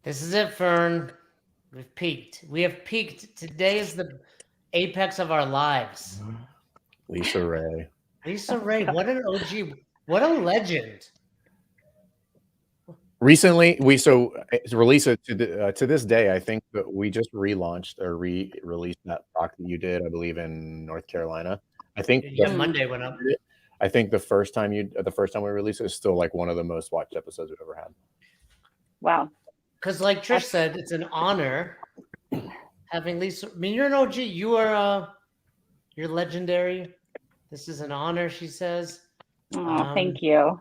This is it, Fern. We've peaked. We have peaked. Today is the apex of our lives. Lisa Ray. Lisa Ray, what an OG. What a legend. Recently, to release it to this day, I think that we just relaunched or re-released that talk that you did, I believe, in North Carolina. I think Monday went up. I think the first time we released it is still like one of the most watched episodes we've ever had. Wow. Because like Trish said, it's an honor having Lisa. I mean, you're an OG. You are you're legendary. This is an honor, she says. Oh, thank you.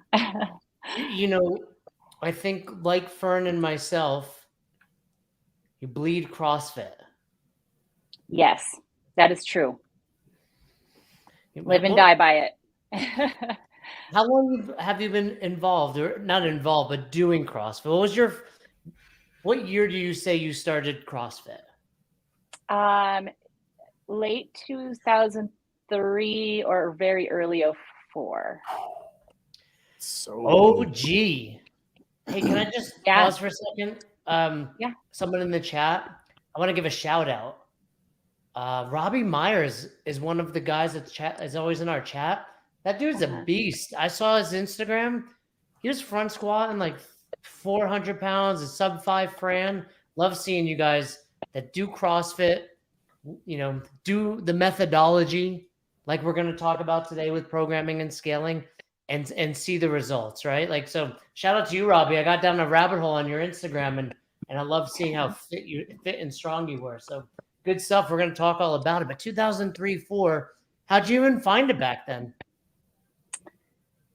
You know, I think like Fern and myself, you bleed CrossFit. Yes, that is true. Live and die by it. How long have you been involved, or not involved, but doing CrossFit? What year do you say you started CrossFit? Late 2003 or very early 04. So OG. Hey, can I just pause for a second? Yeah. Someone in the chat, I want to give a shout out. Robbie Myers is one of the guys that is always in our chat. That dude's a beast. I saw his Instagram. He was front squatting like 400 pounds, a sub 5 Fran. Love seeing you guys that do CrossFit, you know, do the methodology like we're going to talk about today with programming and scaling and see the results, right? Like, so shout out to you, Robbie. I got down a rabbit hole on your Instagram and I love seeing how fit and strong you were. So good stuff. We're going to talk all about it. But 2003-04, how'd you even find it back then?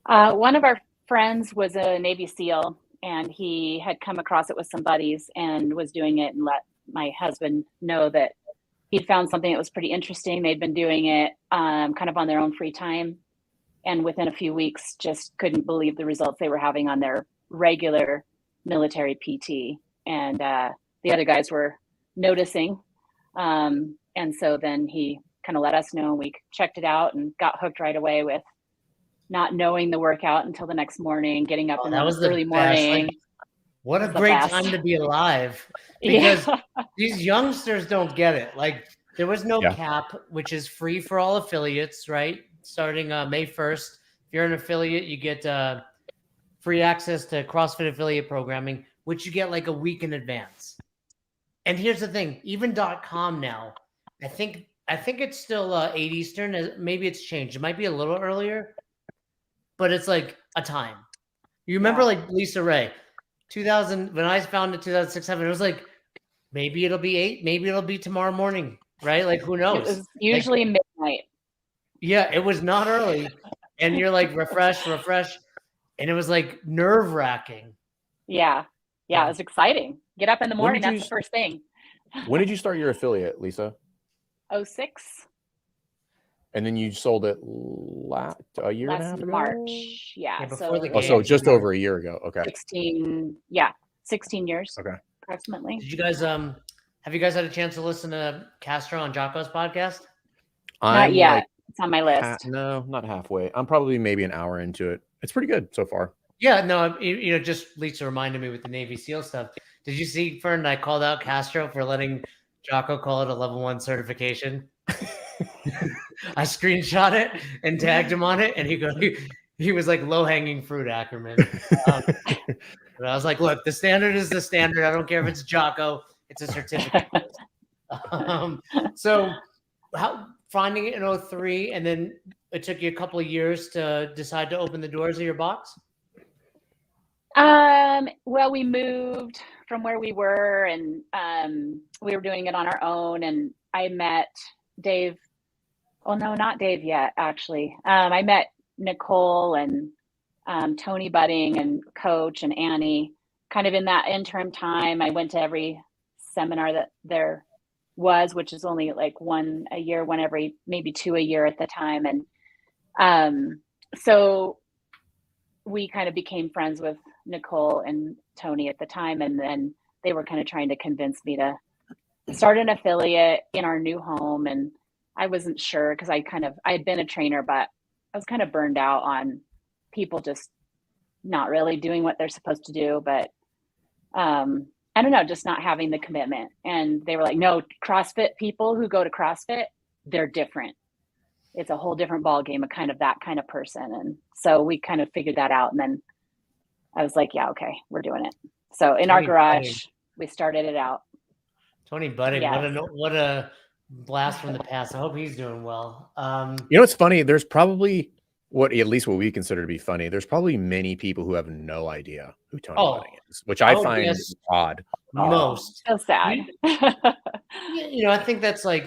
One of our friends was a Navy SEAL, and he had come across it with some buddies and was doing it and let my husband know that he'd found something that was pretty interesting. They'd been doing it kind of on their own free time. And within a few weeks, just couldn't believe the results they were having on their regular military PT. And the other guys were noticing. And so then he kind of let us know, and we checked it out and got hooked right away with not knowing the workout until the next morning, getting up in the early morning. Like, what a great time to be alive, because these youngsters don't get it. Like, there was no cap, which is free for all affiliates, right? Starting May 1st. If you're an affiliate, you get free access to CrossFit affiliate programming, which you get like a week in advance. And here's the thing, even .com now, I think it's still 8 Eastern. Maybe it's changed. It might be a little earlier, but it's like a time. You remember like Lisa Ray, 2000, when I found it 2006-07, it was like, maybe it'll be 8, maybe it'll be tomorrow morning, right? Like, who knows? It was usually midnight. Yeah, it was not early. And you're like, refresh. And it was like nerve-wracking. Yeah, it was exciting. Get up in the morning, that's the first thing. When did you start your affiliate, Lisa? 06. And then you sold it a year and a half ago? March. Yeah. Before the game. So just over a year ago. Okay. 16 years. Okay. Approximately. Did you guys have you guys had a chance to listen to Castro on Jocko's podcast? Not yet. It's on my list. No, not halfway. I'm probably maybe an hour into it. It's pretty good so far. Yeah, no, you know, just Lisa reminded me with the Navy SEAL stuff. Did you see, Fern, I called out Castro for letting Jocko call it a level 1 certification? I screenshot it and tagged him on it, and he was like low-hanging fruit, Ackerman. But I was like, look, the standard is the standard. I don't care if it's Jocko. It's a certificate. So finding it in 03, and then it took you a couple of years to decide to open the doors of your box? Well, we moved from where we were, and we were doing it on our own, and I met Dave. Oh, no, not Dave yet, actually. I met Nicole and Tony Budding and Coach and Annie kind of in that interim time. I went to every seminar that there was, which is only like one a year, maybe 2 a year at the time. And so we kind of became friends with Nicole and Tony at the time. And then they were kind of trying to convince me to start an affiliate in our new home. And I wasn't sure, because I had been a trainer, but I was kind of burned out on people just not really doing what they're supposed to do. But, and I don't know, just not having the commitment. And they were like, no, CrossFit people who go to CrossFit, they're different. It's a whole different ball game, that kind of person. And so we kind of figured that out. And then I was like, yeah, okay, we're doing it. So in our garage, we started it out. Tony Budding, Yes. what a blast from the past. I hope he's doing well. You know, it's funny. There's probably at least what we consider to be funny. There's probably many people who have no idea who Tony Budding is, which I find odd. Most. So sad. You know, I think that's like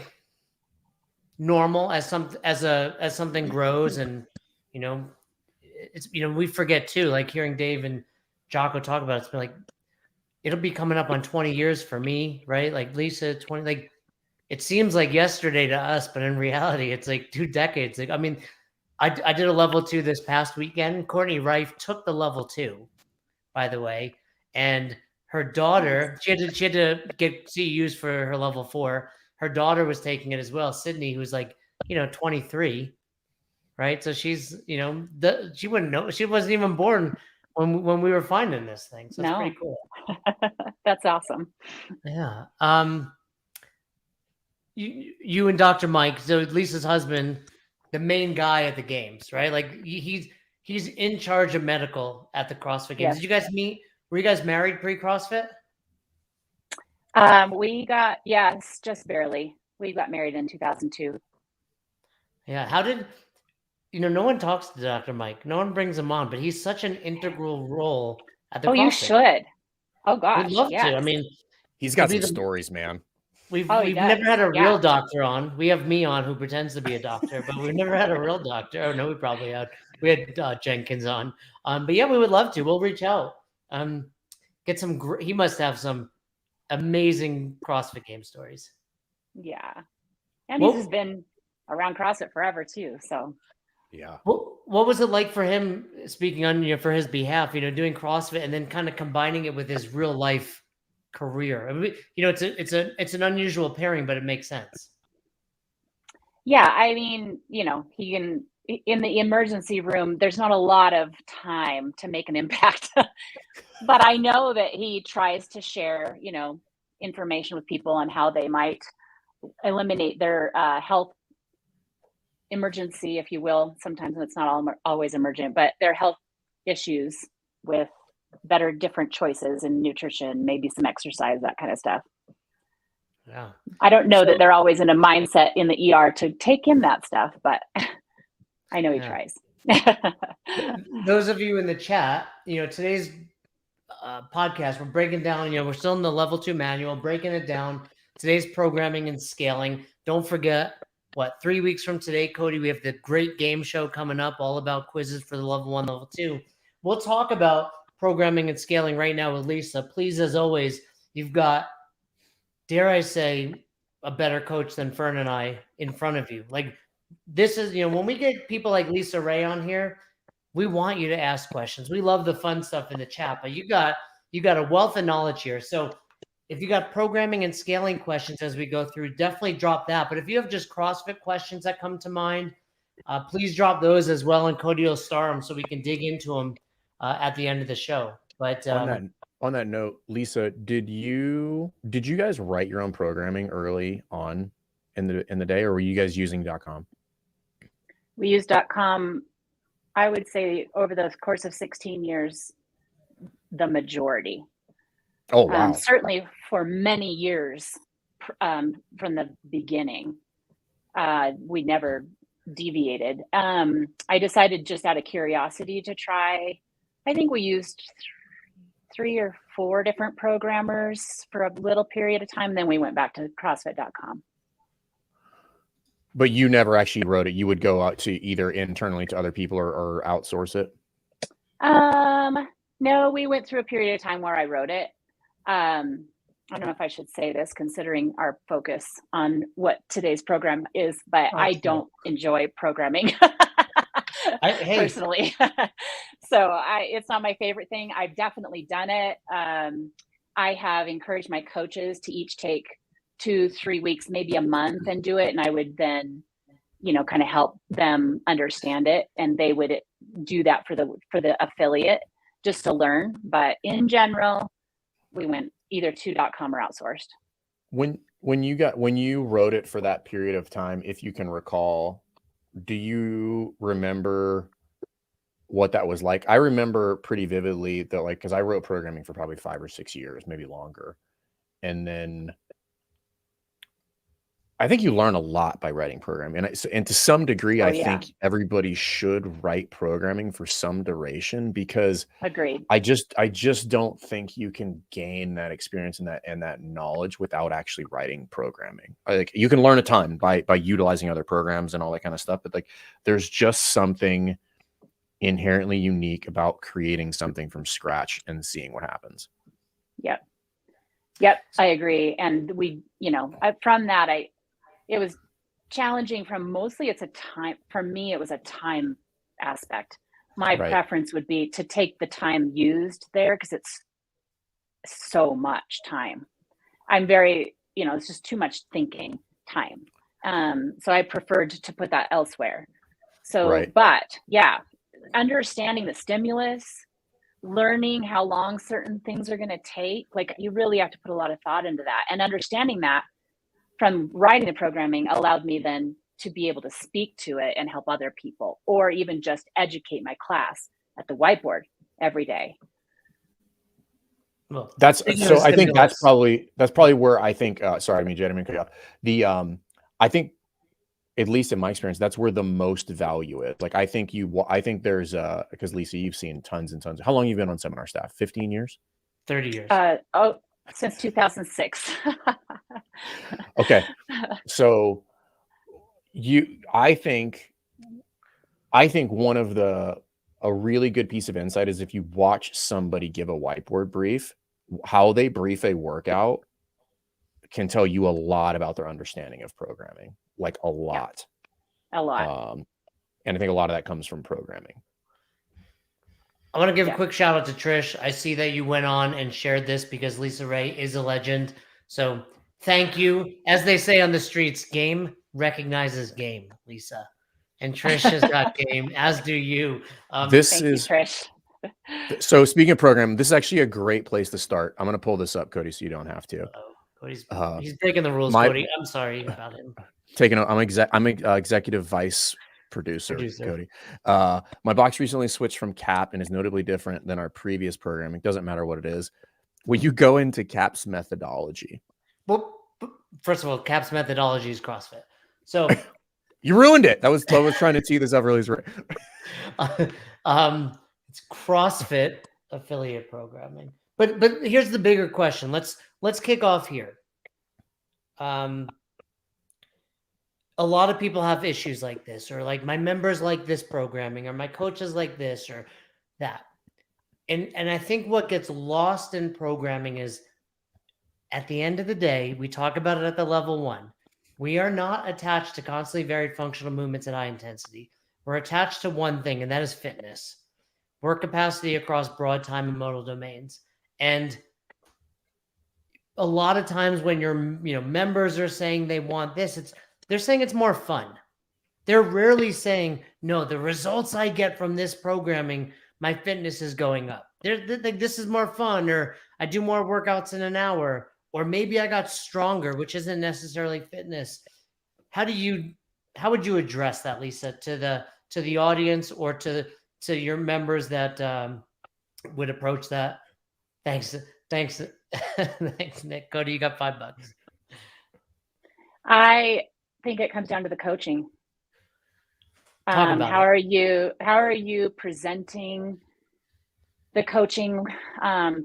normal as something grows, and you know, it's, you know, we forget too. Like hearing Dave and Jocko talk about it, it's been like, it'll be coming up on 20 years for me, right? Like Lisa, 20, like it seems like yesterday to us, but in reality, it's like 2 decades. Like, I mean, I did a level 2 this past weekend. Courtney Reif took the level 2, by the way, and her daughter, she had to get CEUs for her level 4. Her daughter was taking it as well, Sydney, who's like, you know, 23, right? So she's, you know, she wouldn't know. She wasn't even born when we were finding this thing. So it's pretty cool. That's awesome. Yeah. You and Dr. Mike, so Lisa's husband, the main guy at the games, right? Like he's in charge of medical at the CrossFit Games. Yes. Did you guys meet? Were you guys married pre-CrossFit? We got, yes, just barely. We got married in 2002. Yeah. How did, you know, no one talks to Dr. Mike. No one brings him on, but he's such an integral role at the CrossFit. You should. Oh gosh. We'd love to. I mean, he's got some stories, man. We've never had a real doctor on. We have me on who pretends to be a doctor, but we've never had a real doctor. Oh no, we probably had. We had Jenkins on. But yeah, we would love to. We'll reach out. Get some. He must have some amazing CrossFit Game stories. Yeah, and he's been around CrossFit forever too. So yeah. What was it like for him? Speaking on, you know, for his behalf, you know, doing CrossFit and then kind of combining it with his real life career. I mean, you know, it's an unusual pairing, but it makes sense. Yeah, I mean, you know, he can, in the emergency room, there's not a lot of time to make an impact. But I know that he tries to share, you know, information with people on how they might eliminate their health emergency, if you will. Sometimes it's not always emergent, but their health issues with better, different choices in nutrition, maybe some exercise, that kind of stuff. Yeah. I don't know that they're always in a mindset in the ER to take in that stuff, but I know he tries. Those of you in the chat, you know, today's podcast, we're breaking down, you know, we're still in the level 2 manual, breaking it down. Today's programming and scaling. Don't forget, 3 weeks from today, Cody, we have the great game show coming up, all about quizzes for the level 1, level 2. We'll talk about programming and scaling right now with Lisa. Please, as always, you've got, dare I say, a better coach than Fern and I in front of you. Like, this is, you know, when we get people like Lisa Ray on here, we want you to ask questions. We love the fun stuff in the chat, but you got a wealth of knowledge here. So if you got programming and scaling questions as we go through, definitely drop that. But if you have just CrossFit questions that come to mind, please drop those as well, and Cody will star them so we can dig into them at the end of the show. But on that note, Lisa, did you guys write your own programming early on in the day, or were you guys using .com? We used .com, I would say, over the course of 16 years, the majority. Oh, wow. Certainly for many years from the beginning, we never deviated. I decided just out of curiosity to try. I think we used 3 or 4 different programmers for a little period of time. Then we went back to CrossFit.com. But you never actually wrote it. You would go out to either internally to other people or outsource it? No, we went through a period of time where I wrote it. I don't know if I should say this considering our focus on what today's program is, but I don't enjoy programming personally. So it's not my favorite thing. I've definitely done it. I have encouraged my coaches to each take 2-3 weeks, maybe a month, and do it. And I would then, you know, kind of help them understand it. And they would do that for the affiliate just to learn. But in general, we went either to .com or outsourced. When you wrote it for that period of time, if you can recall, do you remember what that was like? I remember pretty vividly that, like, because I wrote programming for probably 5 or 6 years, maybe longer. And then I think you learn a lot by writing programming. And to some degree, Oh, I yeah. think everybody should write programming for some duration, because Agreed. I just don't think you can gain that experience and that knowledge without actually writing programming. Like, you can learn a ton by utilizing other programs and all that kind of stuff, but like, there's just something inherently unique about creating something from scratch and seeing what happens. Yep, I agree. And from that, it was challenging from mostly for me, it was a time aspect. My Right. preference would be to take the time used there, because it's so much time. I'm very, it's just too much thinking time. So I preferred to put that elsewhere. So, Right. but yeah, understanding the stimulus, learning how long certain things are going to take, like, you really have to put a lot of thought into that. And understanding that from writing the programming allowed me then to be able to speak to it and help other people, or even just educate my class at the whiteboard every day. Well, I think that's stimulus. probably where I think, sorry, I mean, Jed, I mean, cut you off. I think, at least in my experience, that's where the most value is. Like, I think there's because Lisa, you've seen tons and tons. How long have you been on seminar staff? 15 years? 30 years. Since 2006. Okay. So I think one of a really good piece of insight is if you watch somebody give a whiteboard brief, how they brief a workout can tell you a lot about their understanding of programming, like a lot. Yeah, a lot. And I think a lot of that comes from programming. I want to give a quick shout out to Trish. I see that you went on and shared this because Lisa Ray is a legend. So thank you. As they say on the streets, game recognizes game, Lisa. And Trish has got game, as do you. Thank you, Trish. So speaking of programming, this is actually a great place to start. I'm going to pull this up, Cody, so you don't have to. Cody's he's breaking the rules, Cody. I'm sorry about him. I'm executive vice producer. Cody. My box recently switched from CAP and is notably different than our previous programming. Doesn't matter what it is. Will you go into CAP's methodology? Well, first of all, CAP's methodology is CrossFit. So you ruined it. I was trying to tee this up really. It's CrossFit affiliate programming. But here's the bigger question. Let's kick off here. A lot of people have issues like this, or like, my members like this programming, or my coaches like this or that. And I think what gets lost in programming is, at the end of the day, we talk about it at the level 1. We are not attached to constantly varied functional movements at high intensity. We're attached to one thing, and that is fitness, work capacity across broad time and modal domains. And a lot of times when your members are saying they want this, they're saying it's more fun. They're rarely saying, no, the results I get from this programming, my fitness is going up. They're like, this is more fun, or I do more workouts in an hour, or maybe I got stronger, which isn't necessarily fitness. How would you address that, Lisa, to the audience, or to your members that would approach that? Thanks, thanks, Nick. Cody, you got $5. I think it comes down to the coaching. How are you presenting the coaching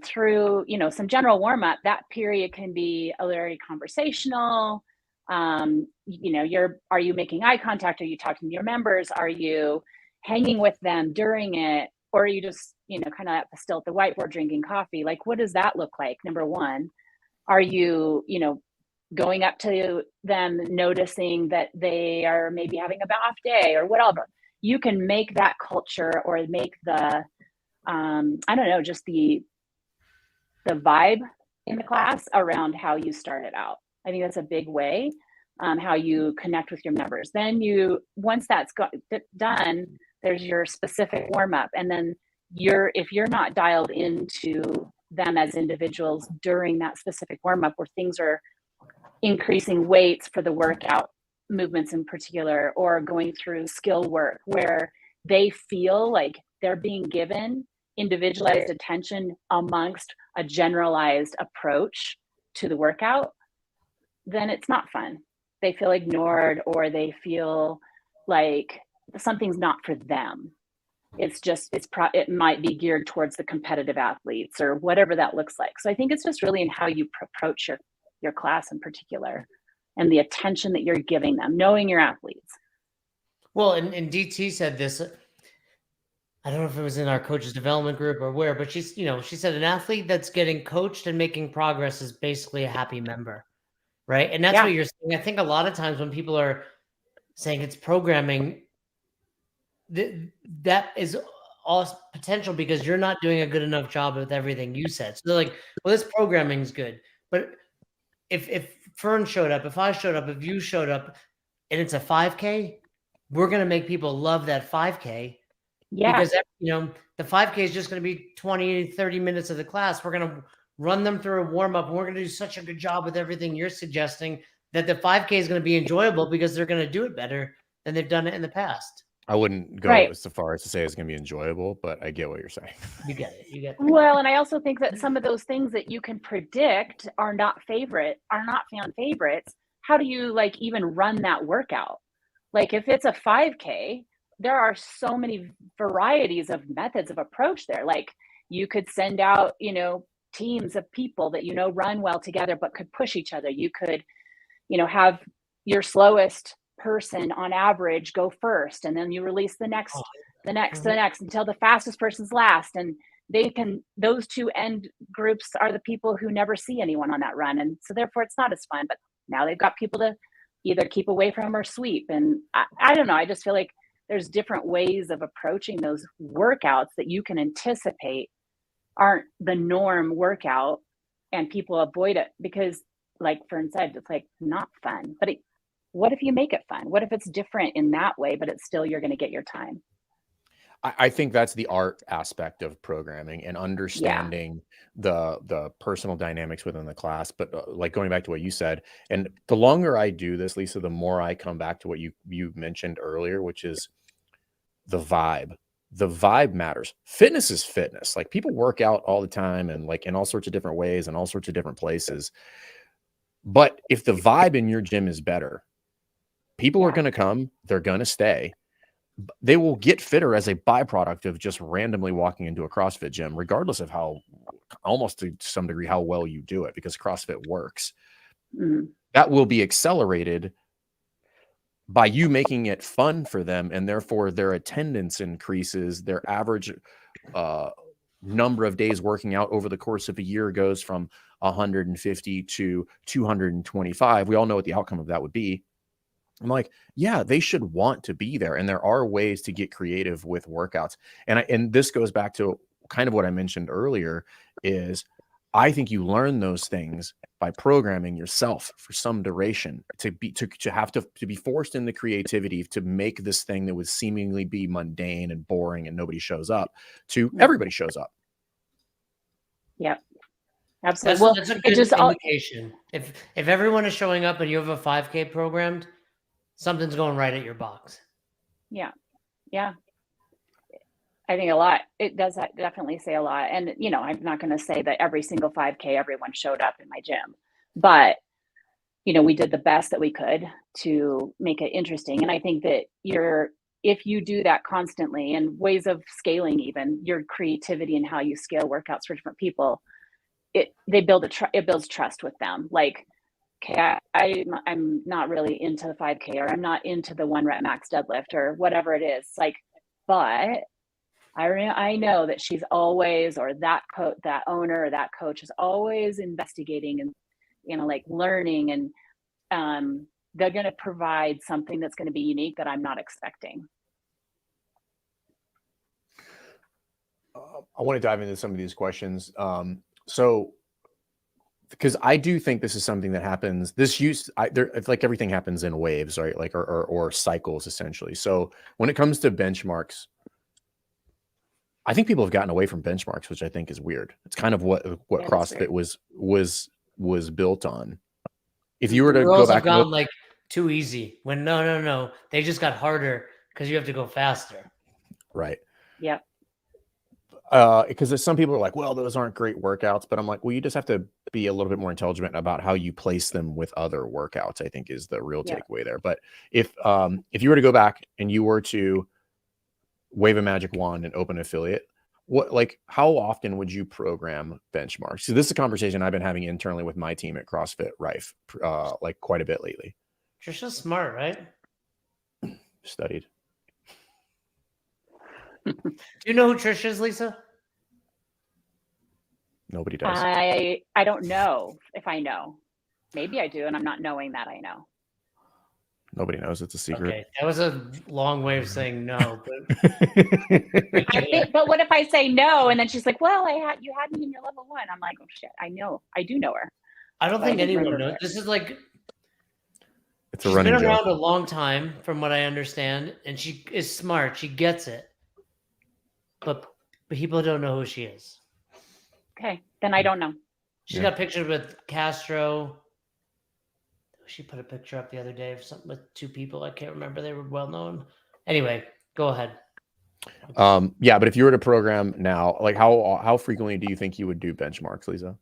through some general warm-up? That period can be a very conversational. Are you making eye contact? Are you talking to your members? Are you hanging with them during it? Or are you just kind of still at the whiteboard drinking coffee? Like, what does that look like? Number one, are you going up to them, noticing that they are maybe having a off day or whatever? You can make that culture, or make the just the vibe in the class around how you started out. I think that's a big way, how you connect with your members. Then once that's done, there's your specific warm up, and then if you're not dialed into them as individuals during that specific warm-up where things are increasing weights for the workout movements in particular, or going through skill work where they feel like they're being given individualized attention amongst a generalized approach to the workout, then it's not fun. They feel ignored, or they feel like something's not for them. It's just, it might be geared towards the competitive athletes or whatever that looks like. So I think it's just really in how you approach your class in particular, and the attention that you're giving them, knowing your athletes. Well, and DT said this, I don't know if it was in our coaches development group or where, but she said an athlete that's getting coached and making progress is basically a happy member, right? And that's what you're saying. I think a lot of times when people are saying it's programming, that is all potential because you're not doing a good enough job with everything you said. So they're like, well, this programming is good. But if Fern showed up, if I showed up, if you showed up, and it's a 5K, we're going to make people love that 5K. Yeah. Because, the 5K is just going to be 20, 30 minutes of the class. We're going to run them through a warm-up. And we're going to do such a good job with everything you're suggesting that the 5K is going to be enjoyable because they're going to do it better than they've done it in the past. I wouldn't go so far as to say it's going to be enjoyable, but I get what you're saying. You get it. Well, and I also think that some of those things that you can predict are not fan favorites. How do you even run that workout? Like if it's a 5K, there are so many varieties of methods of approach there. Like you could send out, teams of people that, run well together, but could push each other. You could, have your slowest person on average go first, and then you release the next until the fastest person's last. And those two end groups are the people who never see anyone on that run. And so therefore it's not as fun, but now they've got people to either keep away from or sweep. And I don't know. I just feel like there's different ways of approaching those workouts that you can anticipate aren't the norm workout, and people avoid it because, like Fern said, it's not fun. But what if you make it fun? What if it's different in that way, but it's still, you're going to get your time? I think that's the art aspect of programming and understanding the personal dynamics within the class. But going back to what you said, and the longer I do this, Lisa, the more I come back to what you mentioned earlier, which is the vibe. The vibe matters. Fitness is fitness. Like people work out all the time and in all sorts of different ways and all sorts of different places. But if the vibe in your gym is better, people are going to come, they're going to stay. They will get fitter as a byproduct of just randomly walking into a CrossFit gym, regardless of how, almost to some degree, how well you do it, because CrossFit works. That will be accelerated by you making it fun for them, and therefore their attendance increases. Their average number of days working out over the course of a year goes from 150 to 225. We all know what the outcome of that would be. I'm like, yeah, they should want to be there. And there are ways to get creative with workouts. And this goes back to kind of what I mentioned earlier is I think you learn those things by programming yourself for some duration to be forced into creativity to make this thing that would seemingly be mundane and boring and nobody shows up to everybody shows up. Yep. Absolutely. That's a good indication. If everyone is showing up and you have a 5K programmed, something's going right at your box. Yeah. I think a lot. It does definitely say a lot. And, I'm not going to say that every single 5K, everyone showed up in my gym, but, we did the best that we could to make it interesting. And I think that if you do that constantly, and ways of scaling, even your creativity and how you scale workouts for different people, it builds trust with them. Like, okay, I'm not really into the 5K, or I'm not into the 1 rep max deadlift or whatever it is. But I know that she's always, or that owner or that coach is always investigating and, learning, and they're going to provide something that's going to be unique that I'm not expecting. I want to dive into some of these questions. Because I do think this is something that happens. It's like everything happens in waves, right? Or cycles, essentially. So when it comes to benchmarks, I think people have gotten away from benchmarks, which I think is weird. It's kind of what CrossFit was built on. If you were to girls go have back, gone like too easy. When no, they just got harder because you have to go faster. right? Yep. Because some people are like, well, those aren't great workouts, but I'm like, well, you just have to be a little bit more intelligent about how you place them with other workouts, I think is the real takeaway there. But if you were to go back and you were to wave a magic wand and open an affiliate, how often would you program benchmarks? So this is a conversation I've been having internally with my team at CrossFit Rife, like quite a bit lately. Trisha's smart, right? Studied. Do you know who Trisha is, Lisa? Nobody does. I don't know if I know. Maybe I do, and I'm not knowing that I know. Nobody knows. It's a secret. Okay, that was a long way of saying no. But I think, but what if I say no, and then she's like, "Well, you had me in your level 1." I'm like, "Oh shit, I do know her." I don't But think I didn't anyone remember knows. her. This is like It's a she's running been joke. around a long time, from what I understand, and she is smart. She gets it, but people don't know who she is. Okay, then I don't know. She got pictures with Castro. She put a picture up the other day of something with 2 people. I can't remember. They were well known. Anyway, go ahead. Yeah, but if you were to program now, like how frequently do you think you would do benchmarks, Lisa?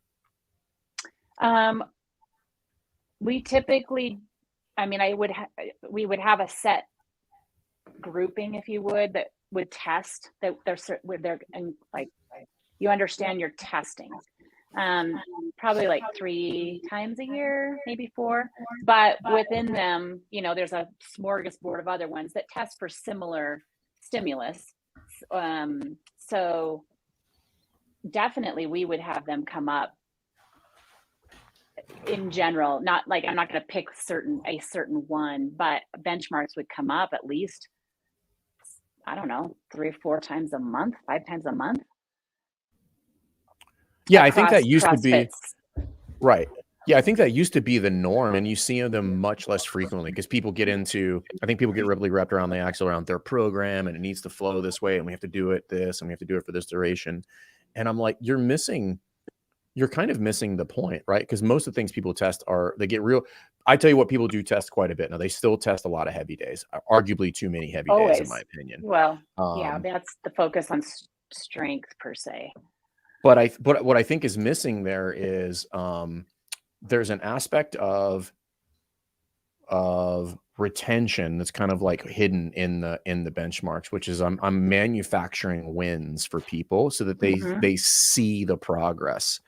We typically, I mean, we would have a set grouping, if you would, that would test that they're and like you understand you're testing. Probably like 3 times a year, maybe 4. But within them, there's a smorgasbord of other ones that test for similar stimulus. So definitely we would have them come up in general, not like I'm not going to pick a certain one, but benchmarks would come up at least, I don't know, 3 or 4 times a month, 5 times a month. Yeah, I think that used to be CrossFits. right. Yeah, I think that used to be the norm, and you see them much less frequently because people get really wrapped around the axle around their program, and it needs to flow this way, and we have to do it this, and we have to do it for this duration. And I'm like, you're kind of missing the point, right? Because most of the things people test they get real. I tell you what, people do test quite a bit. Now, they still test a lot of heavy days, arguably too many heavy days, in my opinion. Well, yeah, that's the focus on strength per se. But what I think is missing there is there's an aspect of retention that's kind of like hidden in the benchmarks, which is I'm manufacturing wins for people so that they see the progress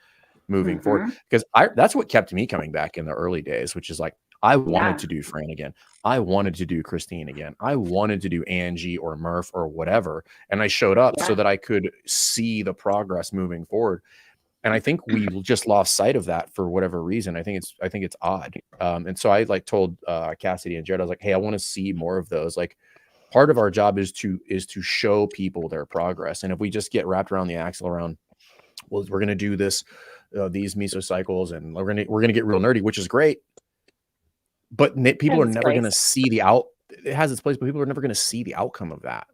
moving forward. Because that's what kept me coming back in the early days, which is like I wanted to do Fran again. I wanted to do Christine again. I wanted to do Angie or Murph or whatever. And I showed up so that I could see the progress moving forward. And I think we just lost sight of that for whatever reason. I think it's odd. And so I told Cassidy and Jared, I was like, hey, I want to see more of those. Like part of our job is to show people their progress. And if we just get wrapped around the axle around, well, we're going to do this, these mesocycles, and we're going to get real nerdy, which is great. But people are never going to see it has its place, but people are never going to see the outcome of that.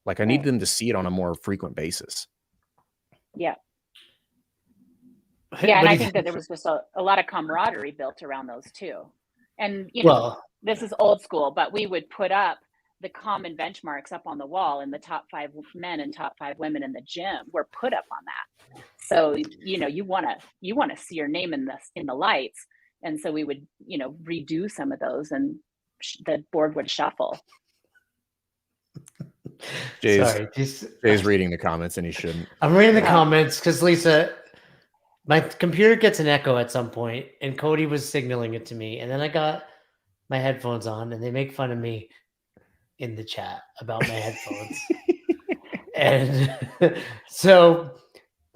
Like I need them to see it on a more frequent basis. Yeah. Yeah. And I think that there was just a lot of camaraderie built around those too. And, this is old school, but we would put up the common benchmarks up on the wall, and the top 5 men and top 5 women in the gym were put up on that. So, you want to see your name in the lights. And so we would, redo some of those, and the board would shuffle. Jay's reading the comments, and he shouldn't. I'm reading the comments because Lisa, my computer gets an echo at some point, and Cody was signaling it to me, and then I got my headphones on, and they make fun of me in the chat about my headphones. And so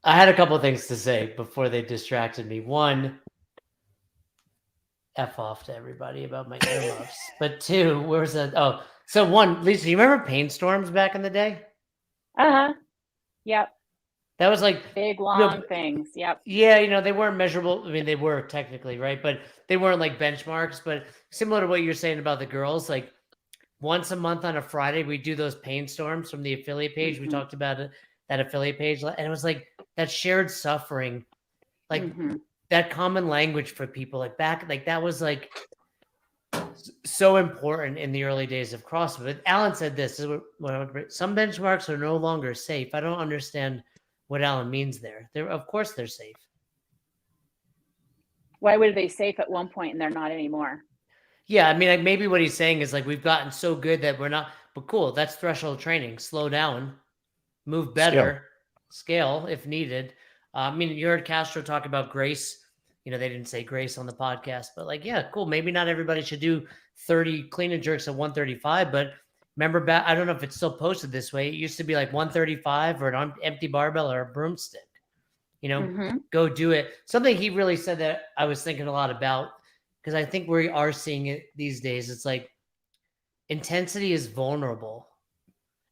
I had a couple of things to say before they distracted me. One, F off to everybody about my earmuffs. But 2, where was that? Oh, so 1, Lisa, you remember pain storms back in the day? Yep. That was like big, long things. Yep. Yeah, they weren't measurable. I mean, they were technically, right? But they weren't like benchmarks. But similar to what you're saying about the girls, like once a month on a Friday, we do those pain storms from the affiliate page. We talked about it that affiliate page, and it was like that shared suffering, like Mm-hmm. that common language for people, like back, like that was like so important in the early days of CrossFit. But Alan said this is what some benchmarks are no longer safe. I don't understand what Alan means there. They're, of course they're safe. Why were they safe at one point and they're not anymore? Yeah, I mean, like maybe what he's saying is like we've gotten so good that we're not. But cool, that's threshold training. Slow down, move better, scale if needed. I mean, you heard Castro talk about grace. You know, they didn't say grace on the podcast, but like, yeah, cool. Maybe not everybody should do 30 clean and jerks at 135, but remember back, I don't know if it's still posted this way. It used to be like 135 or an empty barbell or a broomstick. You know, Mm-hmm. go do it. Something he really said that I was thinking a lot about, because I think we are seeing it these days. It's like intensity is vulnerable.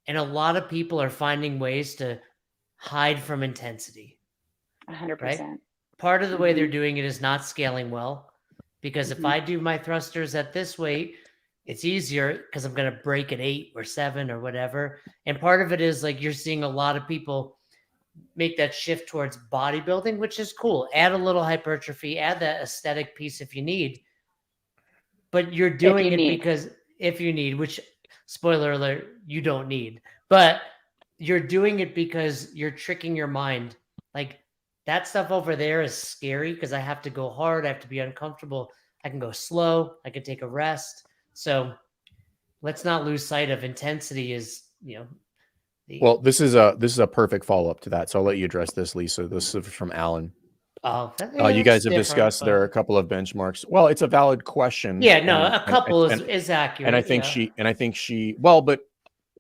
And a lot of people are finding ways to hide from intensity. 100%. Right? Part of the way Mhm. they're doing it is not scaling well, because if Mhm. I do my thrusters at this weight, it's easier because I'm going to break at 8 or 7 or whatever. And part of it is like you're seeing a lot of people make that shift towards bodybuilding, which is cool. Add a little hypertrophy, add that aesthetic piece if you need. But you're doing it because if you need, which spoiler alert, you don't need. But you're doing it because you're tricking your mind. Like that stuff over there is scary because I have to go hard. I have to be uncomfortable. I can go slow. I can take a rest. So let's not lose sight of intensity is, you know, Well, this is a perfect follow-up to that. So I'll let you address this, Lisa. This is from Alan. You guys have discussed there are a couple of benchmarks. Well, it's a valid question. Yeah, no, a couple is accurate. And I think well, but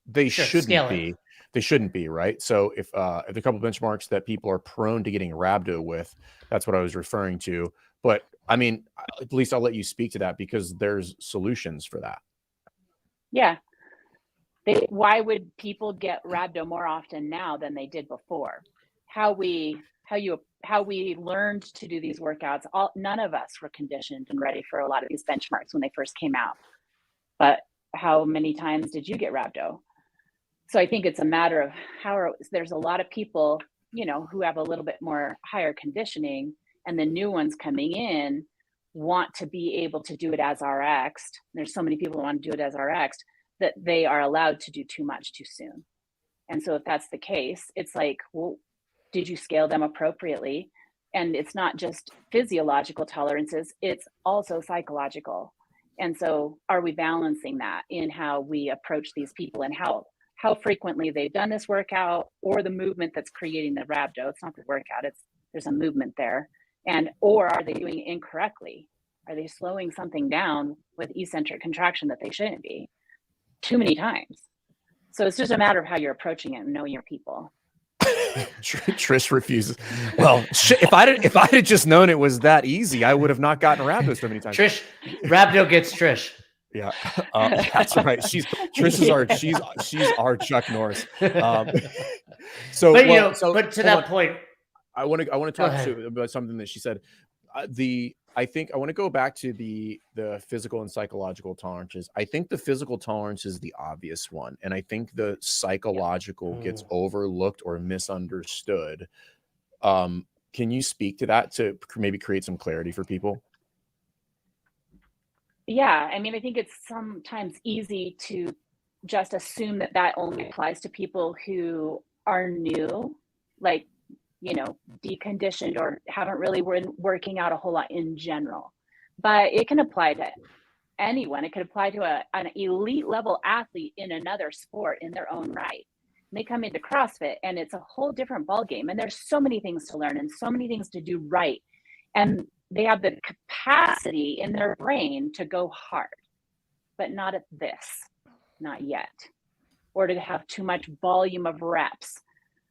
they shouldn't be. It. They shouldn't be, right? So if the couple benchmarks that people are prone to getting rhabdo with, that's what I was referring to. But I mean, at least I'll let you speak to that because there's solutions for that. Yeah. Why would people get rhabdo more often now than they did before? How we learned to do these workouts. None of us were conditioned and ready for a lot of these benchmarks when they first came out. But how many times did you get rhabdo? So I think it's a matter of there's a lot of people, you know, who have a little bit more higher conditioning, and the new ones coming in want to be able to do it as RX'd. There's so many people who want to do it as RX'd that they are allowed to do too much too soon. And so if that's the case, it's like, well, did you scale them appropriately? And it's not just physiological tolerances, it's also psychological. And so are we balancing that in how we approach these people and how frequently they've done this workout or the movement that's creating the rhabdo? It's not the workout, there's a movement there. Or are they doing it incorrectly? Are they slowing something down with eccentric contraction that they shouldn't be too many times? So it's just a matter of how you're approaching it and knowing your people. Trish refuses. Well, if I had just known it was that easy, I would have not gotten rhabdo so many times. Trish, rhabdo gets Trish. Yeah, that's right. She's our Chuck Norris. So, but to that point, I want to talk about something that she said. I think I want to go back to the physical and psychological tolerances. I think the physical tolerance is the obvious one, and I think the psychological gets overlooked or misunderstood. Can you speak to that to maybe create some clarity for people? Yeah, I mean, I think it's sometimes easy to just assume that only applies to people who are new, like, you know, deconditioned or haven't really been working out a whole lot in general. But it can apply to anyone. It could apply to an elite level athlete in another sport in their own right. And they come into CrossFit and it's a whole different ballgame. And there's so many things to learn and so many things to do right. And they have the capacity in their brain to go hard, but not at this, not yet, or to have too much volume of reps.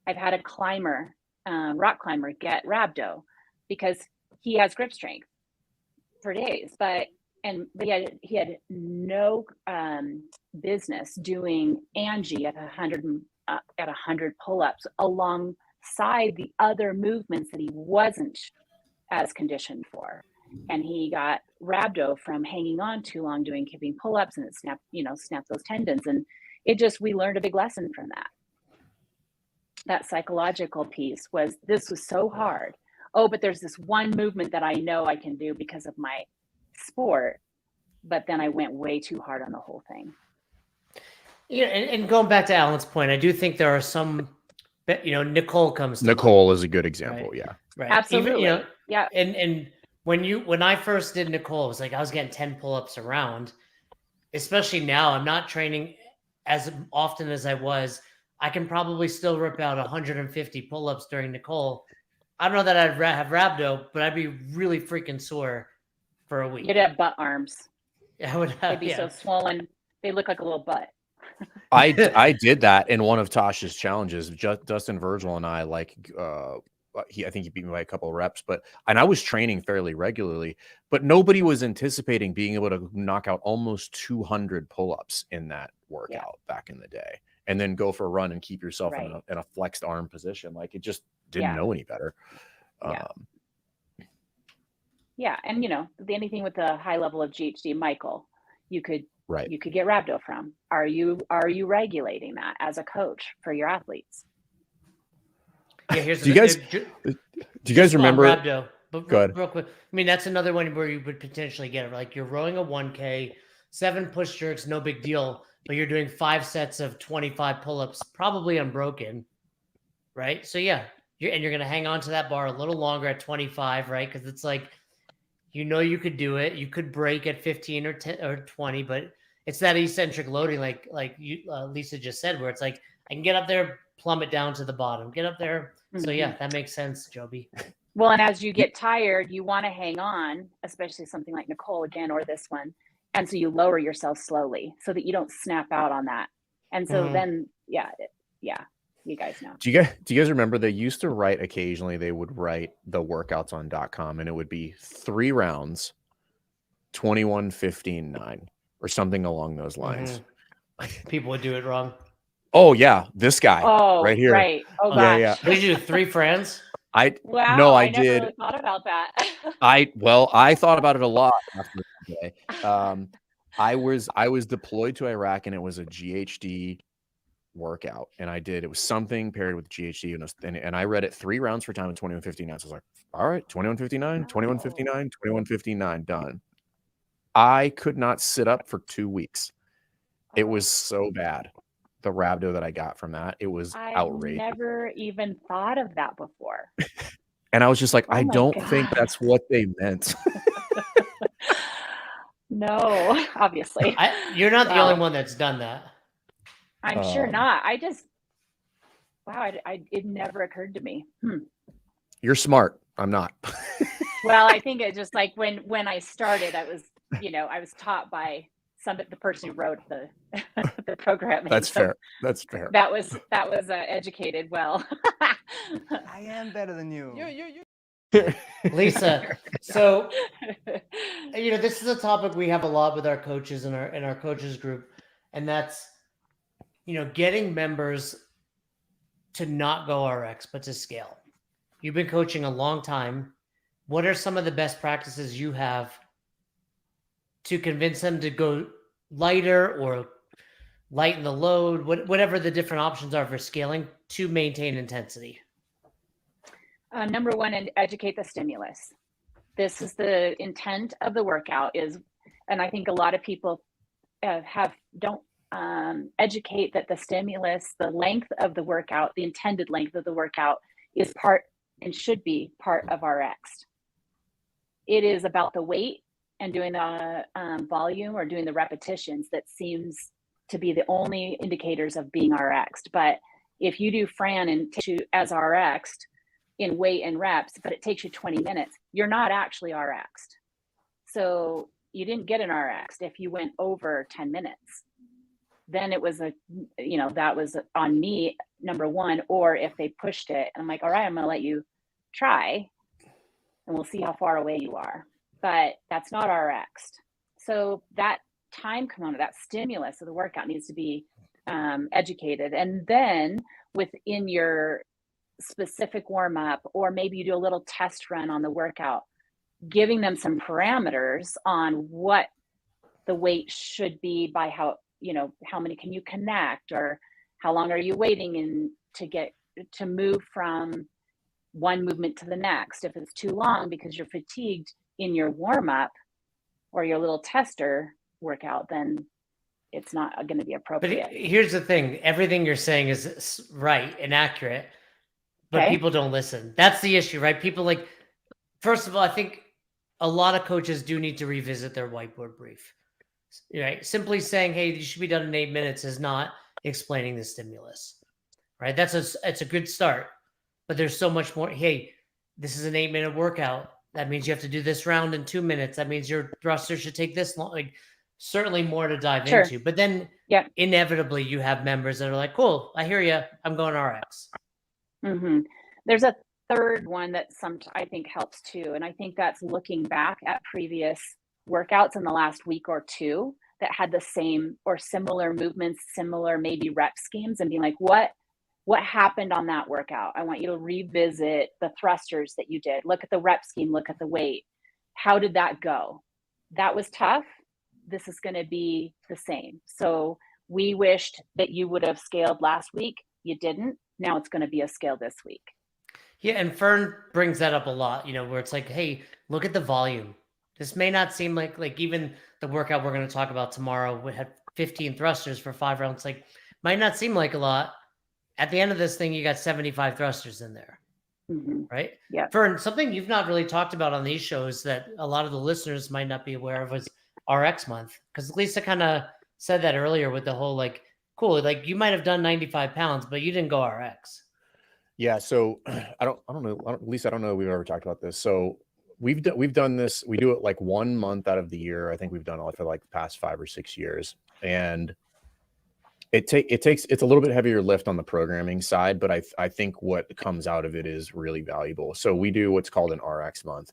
I've had a climber, rock climber, get rhabdo because he has grip strength for days, but he had no business doing Angie at 100 pull-ups alongside the other movements that he wasn't as conditioned for. And he got rhabdo from hanging on too long doing kipping pull-ups, and it snapped those tendons. And we learned a big lesson from that. that psychological piece was, this was so hard. Oh, but there's this one movement that I know I can do because of my sport. But then I went way too hard on the whole thing. Yeah, and going back to Alan's point, I do think there are some, Nicole comes to mind. Nicole is a good example. Right. Yeah. Right. Absolutely. Even, yeah. And when I first did Nicole, it was like I was getting 10 pull-ups around. Especially now, I'm not training as often as I was. I can probably still rip out 150 pull-ups during Nicole. I don't know that I'd have rhabdo, but I'd be really freaking sore for a week. You'd have butt arms. I would have, They'd be so swollen. They look like a little butt. I did that in one of Tasha's challenges. Dustin Virgil and I, I think he beat me by a couple of reps, and I was training fairly regularly, but nobody was anticipating being able to knock out almost 200 pull-ups in that workout back in the day, and then go for a run and keep yourself in a flexed arm position. Like, it just didn't know any better. And anything with a high level of GHD, Michael, you could get rhabdo from. Are you regulating that as a coach for your athletes? Yeah, here's do you guys remember rhabdo? But go ahead. Real quick. I mean, that's another one where you would potentially get it. Like, you're rowing a 1K, 7 push jerks, no big deal, but you're doing 5 sets of 25 pull-ups, probably unbroken, right? So yeah, you're going to hang on to that bar a little longer at 25, right? Because it's like, you could do it. You could break at 15 or 10 or 20, but it's that eccentric loading, like Lisa just said, where it's like, I can get up there, plummet down to the bottom, get up there. Mm-hmm. So yeah, that makes sense, Joby. Well, and as you get tired, you want to hang on, especially something like Nicole again, or this one. And so you lower yourself slowly so that you don't snap out on that. And so then, you guys know. Do you guys remember they used to write occasionally, they would write the workouts on .com, and it would be 3 rounds, 21, 15, 9 or something along those lines. People would do it wrong. Oh yeah. This guy right here. Right. Oh gosh. Yeah. Did you do 3 friends? I did. Never really thought about that. I thought about it a lot after that day. I was deployed to Iraq, and it was a GHD workout, and it was something paired with GHD, and I read it 3 rounds for time at 21:59. So I was like, all right, 21:59, 21:59, 21:59, done. I could not sit up for 2 weeks. It was so bad. The rhabdo that I got from that, it was outrageous. I've never even thought of that before. And I was just like, I don't think that's what they meant. No, obviously. You're not the only one that's done that. I'm sure not. It never occurred to me. You're smart. I'm not. Well, I think it just like when I started, I was taught by the person who wrote the program. That's fair. That's fair. That was educated well. I am better than you. Lisa, so this is a topic we have a lot with our coaches in our coaches group, and that's getting members to not go RX but to scale. You've been coaching a long time. What are some of the best practices you have to convince them to go lighter or lighten the load, whatever the different options are for scaling to maintain intensity? Number one, and educate the stimulus. This is the intent of the workout and I think a lot of people don't educate that the stimulus, the length of the workout, the intended length of the workout is part and should be part of RX. It is about the weight and doing the volume or doing the repetitions that seems to be the only indicators of being RX'd. But if you do Fran and takes you as RX'd in weight and reps, but it takes you 20 minutes, you're not actually RX'd. So you didn't get an RX'd if you went over 10 minutes. Then it was that was on me, number one, or if they pushed it, and I'm like, all right, I'm going to let you try and we'll see how far away you are. But that's not RX'd. So that time component, that stimulus of the workout needs to be educated. And then within your specific warm up, or maybe you do a little test run on the workout, giving them some parameters on what the weight should be by how many can you connect, or how long are you waiting to get to move from one movement to the next. If it's too long because you're fatigued in your warm up or your little tester workout, then it's not going to be But appropriate. here's the thing. Everything you're saying is right and accurate, but Okay. people don't listen. That's the issue, right? People like, first of all, I think a lot of coaches do need to revisit their whiteboard brief, right? Simply saying, hey, you should be done in 8 minutes is not explaining the stimulus, right? It's a good start, but there's so much more. Hey, this is an 8-minute workout. That means you have to do this round in 2 minutes. That means your thruster should take this long. Like, certainly more to dive Sure. into, but then Yeah. inevitably you have members that are like, cool, I hear you. I'm going RX. Mm-hmm. There's a third one that I think helps too. And I think that's looking back at previous workouts in the last week or two that had the same or similar movements, similar maybe rep schemes, and being like, what happened on that workout? I want you to revisit the thrusters that you did. Look at the rep scheme, look at the weight. How did that go? That was tough. This is going to be the same. So we wished that you would have scaled last week. You didn't. Now it's going to be a scale this week. Yeah, and Fern brings that up a lot, where it's like, hey, look at the volume. This may not seem like even the workout we're going to talk about tomorrow, we had 15 thrusters for 5 rounds. Like, might not seem like a lot. At the end of this thing, you got 75 thrusters in there, right? Yeah. Fern, something you've not really talked about on these shows that a lot of the listeners might not be aware of was RX month. Because Lisa kind of said that earlier with the whole like, cool, like you might have done 95 pounds, but you didn't go RX. Yeah. So I don't know. At least I don't know if we've ever talked about this. So we've done this. We do it like 1 month out of the year. I think we've done it for like the past 5 or 6 years. And it's a little bit heavier lift on the programming side, but I think what comes out of it is really valuable. So we do what's called an RX month.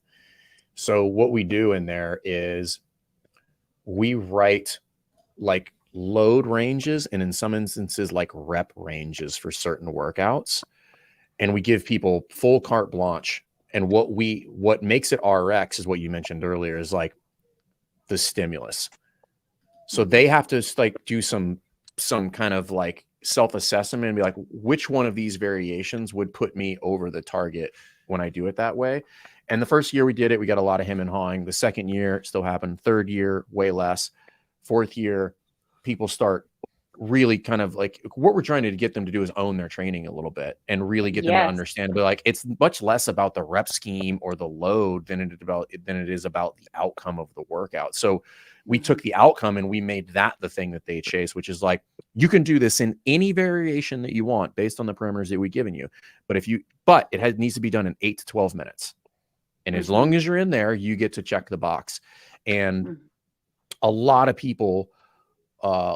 So what we do in there is we write like load ranges and in some instances like rep ranges for certain workouts. And we give people full carte blanche. And what makes it RX is what you mentioned earlier is like the stimulus. So they have to like do some kind of like self-assessment and be like, which one of these variations would put me over the target when I do it that way? And the first year we did it, we got a lot of him and hawing. The second year still happened. Third year, way less. Fourth year, people start really kind of like what we're trying to get them to do is own their training a little bit and really get them to understand. But like it's much less about the rep scheme or the load than it is about the outcome of the workout. So we took the outcome and we made that the thing that they chase, which is like you can do this in any variation that you want based on the parameters that we've given you. But it needs to be done in 8 to 12 minutes. And as long as you're in there, you get to check the box. And a lot of people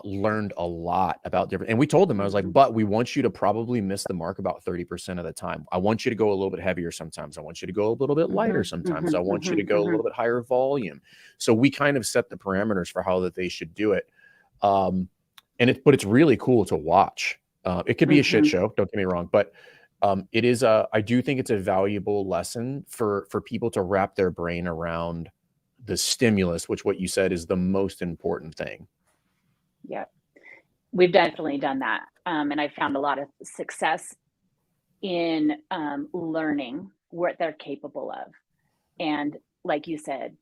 learned a lot about different, and we told them, I was like, but we want you to probably miss the mark about 30% of the time. I want you to go a little bit heavier sometimes. I want you to go a little bit lighter sometimes. I want you to go a little bit higher volume. So we kind of set the parameters for how that they should do it. But it's really cool to watch. It could be a shit show, don't get me wrong, but it is I do think it's a valuable lesson for people to wrap their brain around the stimulus, which what you said is the most important thing. Yeah, we've definitely done that. And I found a lot of success in learning what they're capable of. And like you said,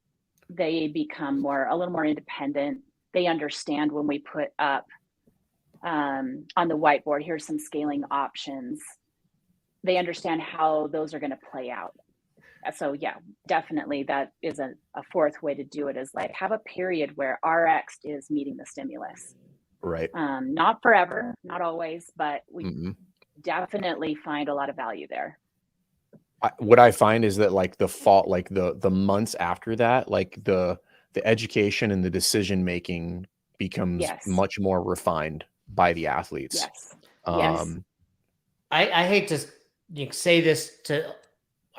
they become a little more independent. They understand when we put up on the whiteboard, here's some scaling options. They understand how those are going to play out. So yeah, definitely that is a fourth way to do it is like have a period where RX is meeting the stimulus. Right. Not forever, not always, but we definitely find a lot of value there. What I find is that like the fall, like the months after that, like the education and the decision making becomes much more refined by the athletes. Yes. I hate to say this to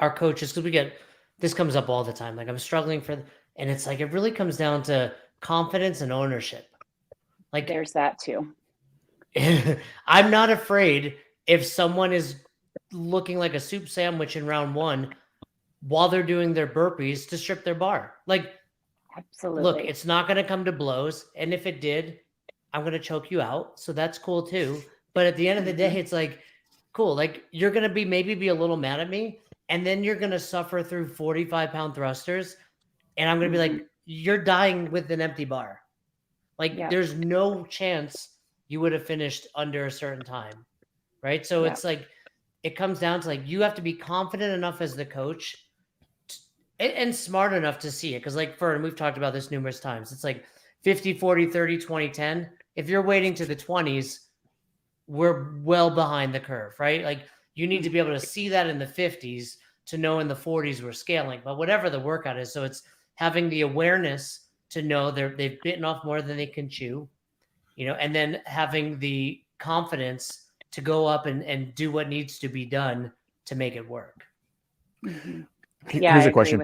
our coaches because this comes up all the time. Like I'm struggling and it's like it really comes down to confidence and ownership. Like there's that too. I'm not afraid if someone is looking like a soup sandwich in round 1 while they're doing their burpees to strip their bar. Like, absolutely. Look, it's not going to come to blows. And if it did, I'm going to choke you out. So that's cool too. But at the end of the day, it's like, cool. Like you're going to maybe be a little mad at me, and then you're going to suffer through 45-pound thrusters. And I'm going to be like, you're dying with an empty bar. Like there's no chance you would have finished under a certain time. Right. So it's like, it comes down to like, you have to be confident enough as the coach and smart enough to see it. Cause like Fern, we've talked about this numerous times. It's like 50, 40, 30, 20, 10. If you're waiting to the 20s, we're well behind the curve, right? Like you need to be able to see that in the 50s to know in the 40s we're scaling, but whatever the workout is. So it's having the awareness to know they've bitten off more than they can chew, and then having the confidence to go up and do what needs to be done to make it work. Mm-hmm. Here's a question.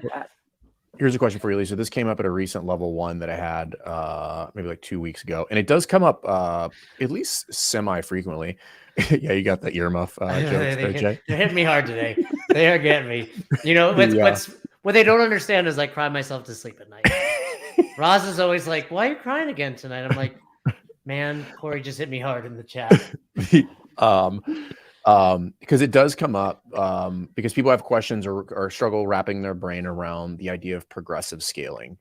Here's a question for you, Lisa. This came up at a recent level 1 that I had maybe like 2 weeks ago, and it does come up at least semi-frequently. Yeah, you got that earmuff jokes there, Jay. They're hitting me hard today. They are getting me. What they don't understand is I cry myself to sleep at night. Roz is always like, "Why are you crying again tonight?" I'm like, "Man, Corey just hit me hard in the chat." Because it does come up because people have questions or struggle wrapping their brain around the idea of progressive scaling.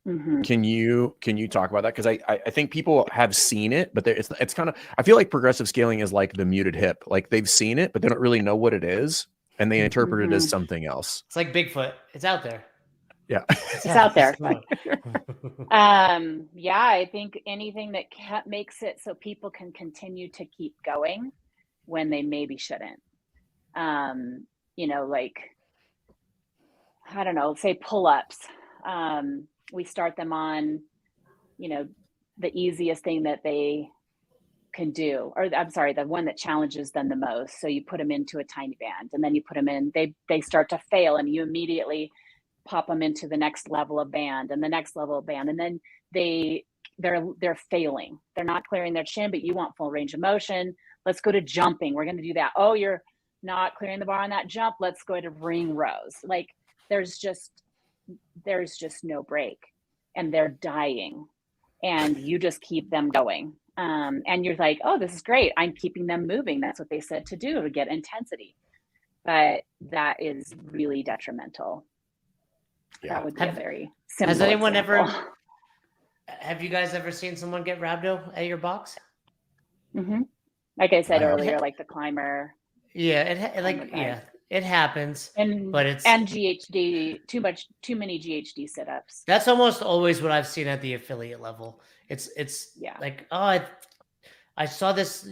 Mm-hmm. Can you talk about that? Because I think people have seen it, but it's kind of, I feel like progressive scaling is like the muted hip. Like they've seen it, but they don't really know what it is, and they interpret it as something else. It's like Bigfoot. It's out there. Yeah, it's out there. I think anything that makes it so people can continue to keep going when they maybe shouldn't. Like, I don't know, say pull-ups. We start them on, the easiest thing that they can do, or I'm sorry, the one that challenges them the most. So you put them into a tiny band, and then you put them in, they start to fail, and you immediately pop them into the next level of band and the next level of band. And then they're failing. They're not clearing their chin, but you want full range of motion. Let's go to jumping. We're going to do that. Oh, you're not clearing the bar on that jump. Let's go to ring rows. Like there's just no break, and they're dying, and you just keep them going. And you're like, oh, this is great. I'm keeping them moving. That's what they said to do, to get intensity. But that is really detrimental. Yeah. That would be a very simple Has anyone example. Have you guys ever seen someone get rhabdo at your box? Mm-hmm. Like I said earlier, like the climber. Yeah, it happens. But it's GHD, too many GHD sit-ups. That's almost always what I've seen at the affiliate level. It's like, oh, I saw this,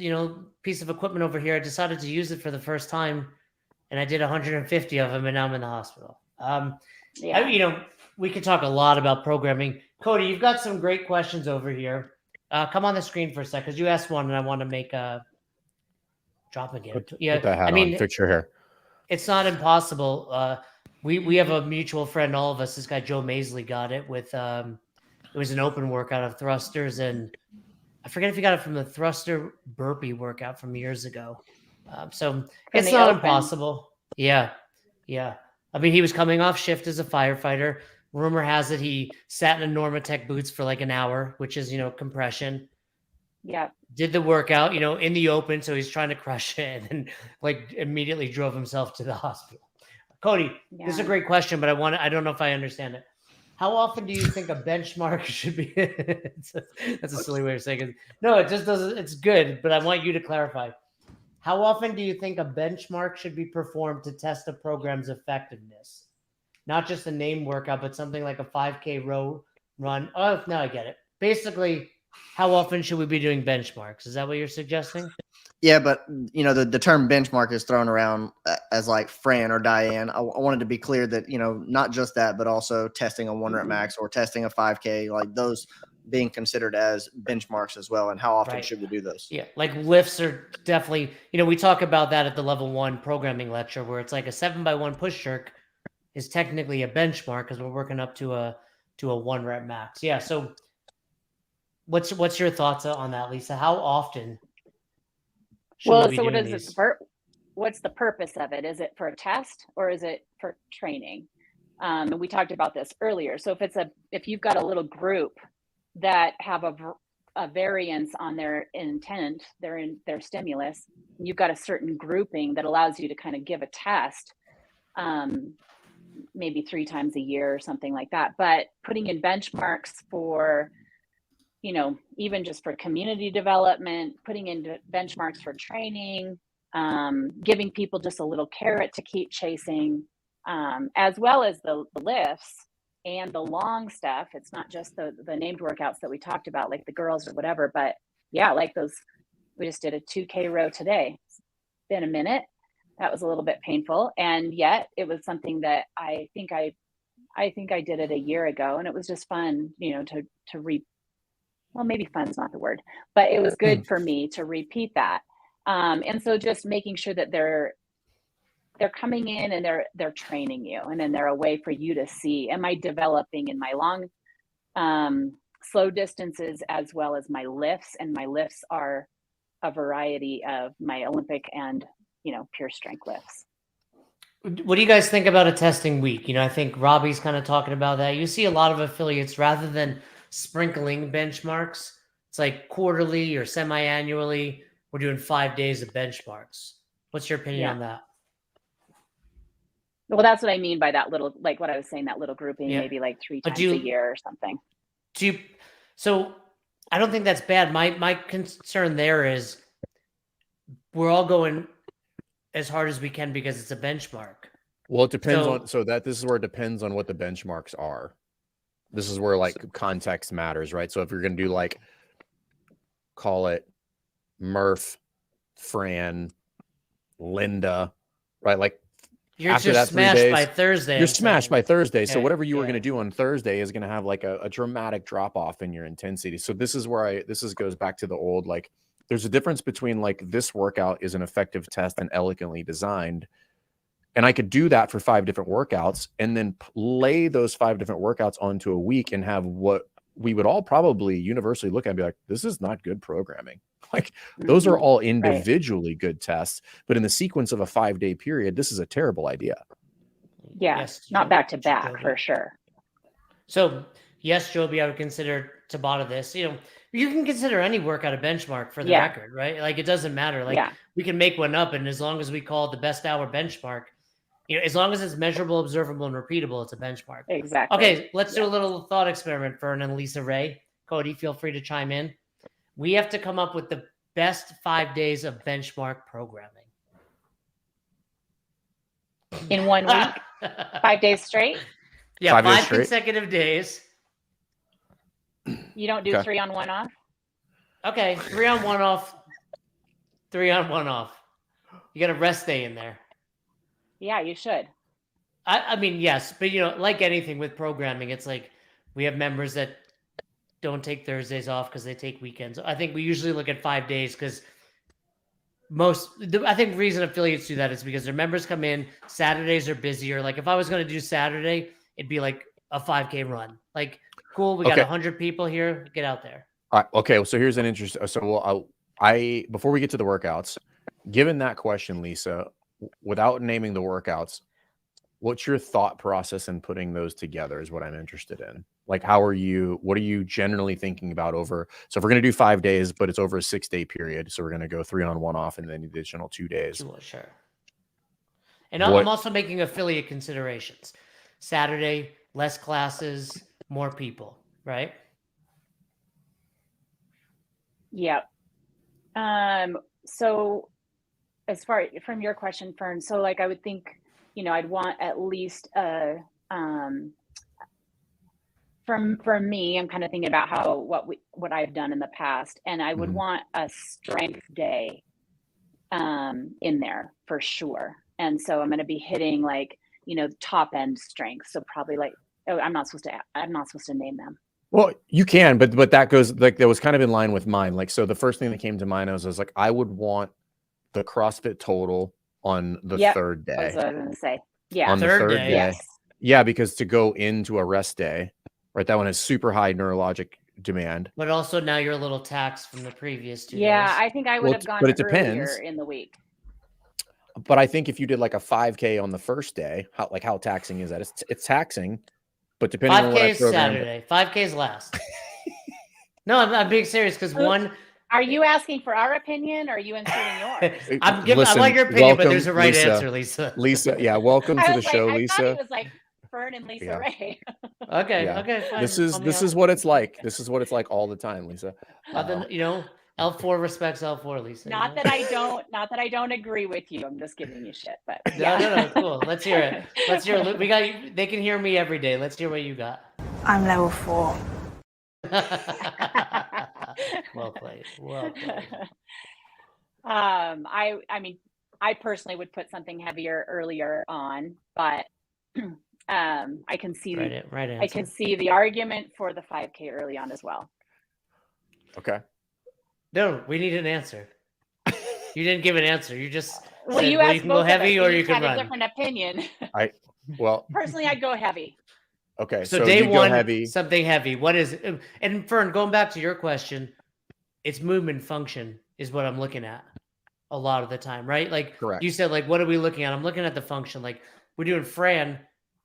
piece of equipment over here. I decided to use it for the first time, and I did 150 of them, and now I'm in the hospital. We could talk a lot about programming. Cody, you've got some great questions over here. Come on the screen for a sec, because you asked one, and I want to make a drop again. Put that hat on. Fix your hair. It's not impossible. We have a mutual friend, all of us. This guy Joe Maisley got it with it was an open workout of thrusters, and I forget if he got it from the thruster burpee workout from years ago. So it's not impossible. Yeah. I mean, he was coming off shift as a firefighter. Rumor has it he sat in Normatec boots for like an hour, which is, compression. Yeah. Did the workout, in the open. So he's trying to crush it, and like immediately drove himself to the hospital. Cody, This is a great question, but I don't know if I understand it. How often do you think a benchmark should be? That's a silly way of saying it. No, it just doesn't. It's good, but I want you to clarify. How often do you think a benchmark should be performed to test a program's effectiveness? Not just a name workout, but something like a 5K row run. Oh, no, I get it. Basically, how often should we be doing benchmarks? Is that what you're suggesting? Yeah, but the term benchmark is thrown around as like Fran or Diane. I wanted to be clear that not just that, but also testing a 1 rep max or testing a 5K, like those being considered as benchmarks as well. And how often should we do those? Yeah, like lifts are definitely. We talk about that at the level 1 programming lecture, where it's like a 7x1 push jerk is technically a benchmark because we're working up to a 1 rep max. Yeah. So what's your thoughts on that, Lisa? How often? What's the purpose of it? Is it for a test or is it for training? And we talked about this earlier. So if you've got a little group that have a variance on their intent, their stimulus. You've got a certain grouping that allows you to kind of give a test, maybe 3 times a year or something like that. But putting in benchmarks for, even just for community development, putting in benchmarks for training, giving people just a little carrot to keep chasing, as well as the lifts and the long stuff. It's not just the named workouts that we talked about, like the girls or whatever, but yeah, like those, we just did a 2K row today. It's been a minute. That was a little bit painful. And yet it was something that I think I did it a year ago, and it was just fun, well, maybe fun's not the word, but it was good for me to repeat that. And so just making sure that they're coming in and they're training you, and then they're a way for you to see, am I developing in my long, slow distances as well as my lifts? And my lifts are a variety of my Olympic and, pure strength lifts. What do you guys think about a testing week? I think Robbie's kind of talking about that. You see a lot of affiliates, rather than sprinkling benchmarks, it's like quarterly or semi-annually, we're doing 5 days of benchmarks. What's your opinion on that? Well, that's what I mean by that little, like what I was saying, that little grouping, maybe like 3 times a year or something. So I don't think that's bad. My concern there is we're all going as hard as we can because it's a benchmark. Well, it depends this is where it depends on what the benchmarks are. This is where context matters, right? So if you're going to do call it Murph, Fran, Linda, right? You're just smashed by Thursday. You're smashed by Thursday. So whatever you were going to do on Thursday is going to have a dramatic drop off in your intensity. So this is where goes back to the old, there's a difference between this workout is an effective test and elegantly designed. And I could do that for 5 different workouts and then lay those 5 different workouts onto a week and have what we would all probably universally look at and be like, this is not good programming. Those are all individually good tests, but in the sequence of a 5-day period, this is a terrible idea. Yeah, yes, not back to back for sure. So yes, Joby, I would consider Tabata this. You can consider any workout a benchmark for the record, right? It doesn't matter. We can make one up, and as long as we call it the best hour benchmark, as long as it's measurable, observable, and repeatable, it's a benchmark. Exactly. Okay, let's do a little thought experiment, Fern and Lisa Ray. Cody, feel free to chime in. We have to come up with the best 5 days of benchmark programming. In 1 week? 5 days straight? Yeah, 5 consecutive days. You don't do 3 on 1 off? Okay, 3 on 1 off. 3 on 1 off. You got a rest day in there. Yeah, you should. I mean, yes, but like anything with programming, it's we have members that don't take Thursdays off because they take weekends. I think we usually look at 5 days because I think the reason affiliates do that is because their members come in, Saturdays are busier. If I was going to do Saturday, it'd be a 5K run. Cool, we got 100 people here, get out there. All right, okay, so here's an interesting, before we get to the workouts, given that question, Lisa, without naming the workouts, what's your thought process in putting those together is what I'm interested in. What are you generally thinking about so if we're going to do 5 days, but it's over a 6-day period, so we're going to go 3 on 1 off and then additional 2 days. Sure. And I'm also making affiliate considerations. Saturday, less classes, more people, right? Yep. So as far from your question, Fern, so I would think, I'd want at least for me, I'm kind of thinking about what I've done in the past, and I would want a strength day in there for sure. And so I'm going to be hitting top end strength. So probably I'm not supposed to name them. Well, you can, but that goes that was kind of in line with mine. So the first thing that came to mind was I would want the CrossFit total on the 3rd day. That's what I was going to say. Yeah. On the 3rd day. Yes. Yeah, because to go into a rest day, right? That one has super high neurologic demand. But also now you're a little taxed from the previous 2 days. Yeah, I think I would have gone but it earlier depends. in the week. But I think if you did a 5K on the first day, how taxing is that? It's taxing, but depending on what 5K is Saturday. 5K is last. No, I'm being serious because one, Are you asking for our opinion or are you inserting yours? I want your opinion, but there's a right Lisa. answer, Lisa. Lisa, yeah, welcome to I the was show, like, I Lisa. thought it was like Fern and Lisa Yeah. Ray. Okay, Yeah. okay, fine. This is what it's like. This is what it's like all the time, Lisa. Then, L4 respects L4, Lisa. Not that I don't agree with you. I'm just giving you shit, but No, cool. Let's hear it. Let's hear it. They can hear me every day. Let's hear what you got. I'm level 4. Well played. Well played. I mean, I personally would put something heavier earlier on, but I can see Right answer. I can see the argument for the 5K early on as well. Okay. No, we need an answer. You didn't give an answer. You just said, You you can go heavy or you can had run. a different opinion. Well, Personally, I'd go heavy. okay. So day you go one, heavy. something heavy. What is it? And Fern, going back to your question, it's movement function is what I'm looking at a lot of the time, right? Like Correct. you said, like, what are we looking at? I'm looking at the function. Like we're doing Fran.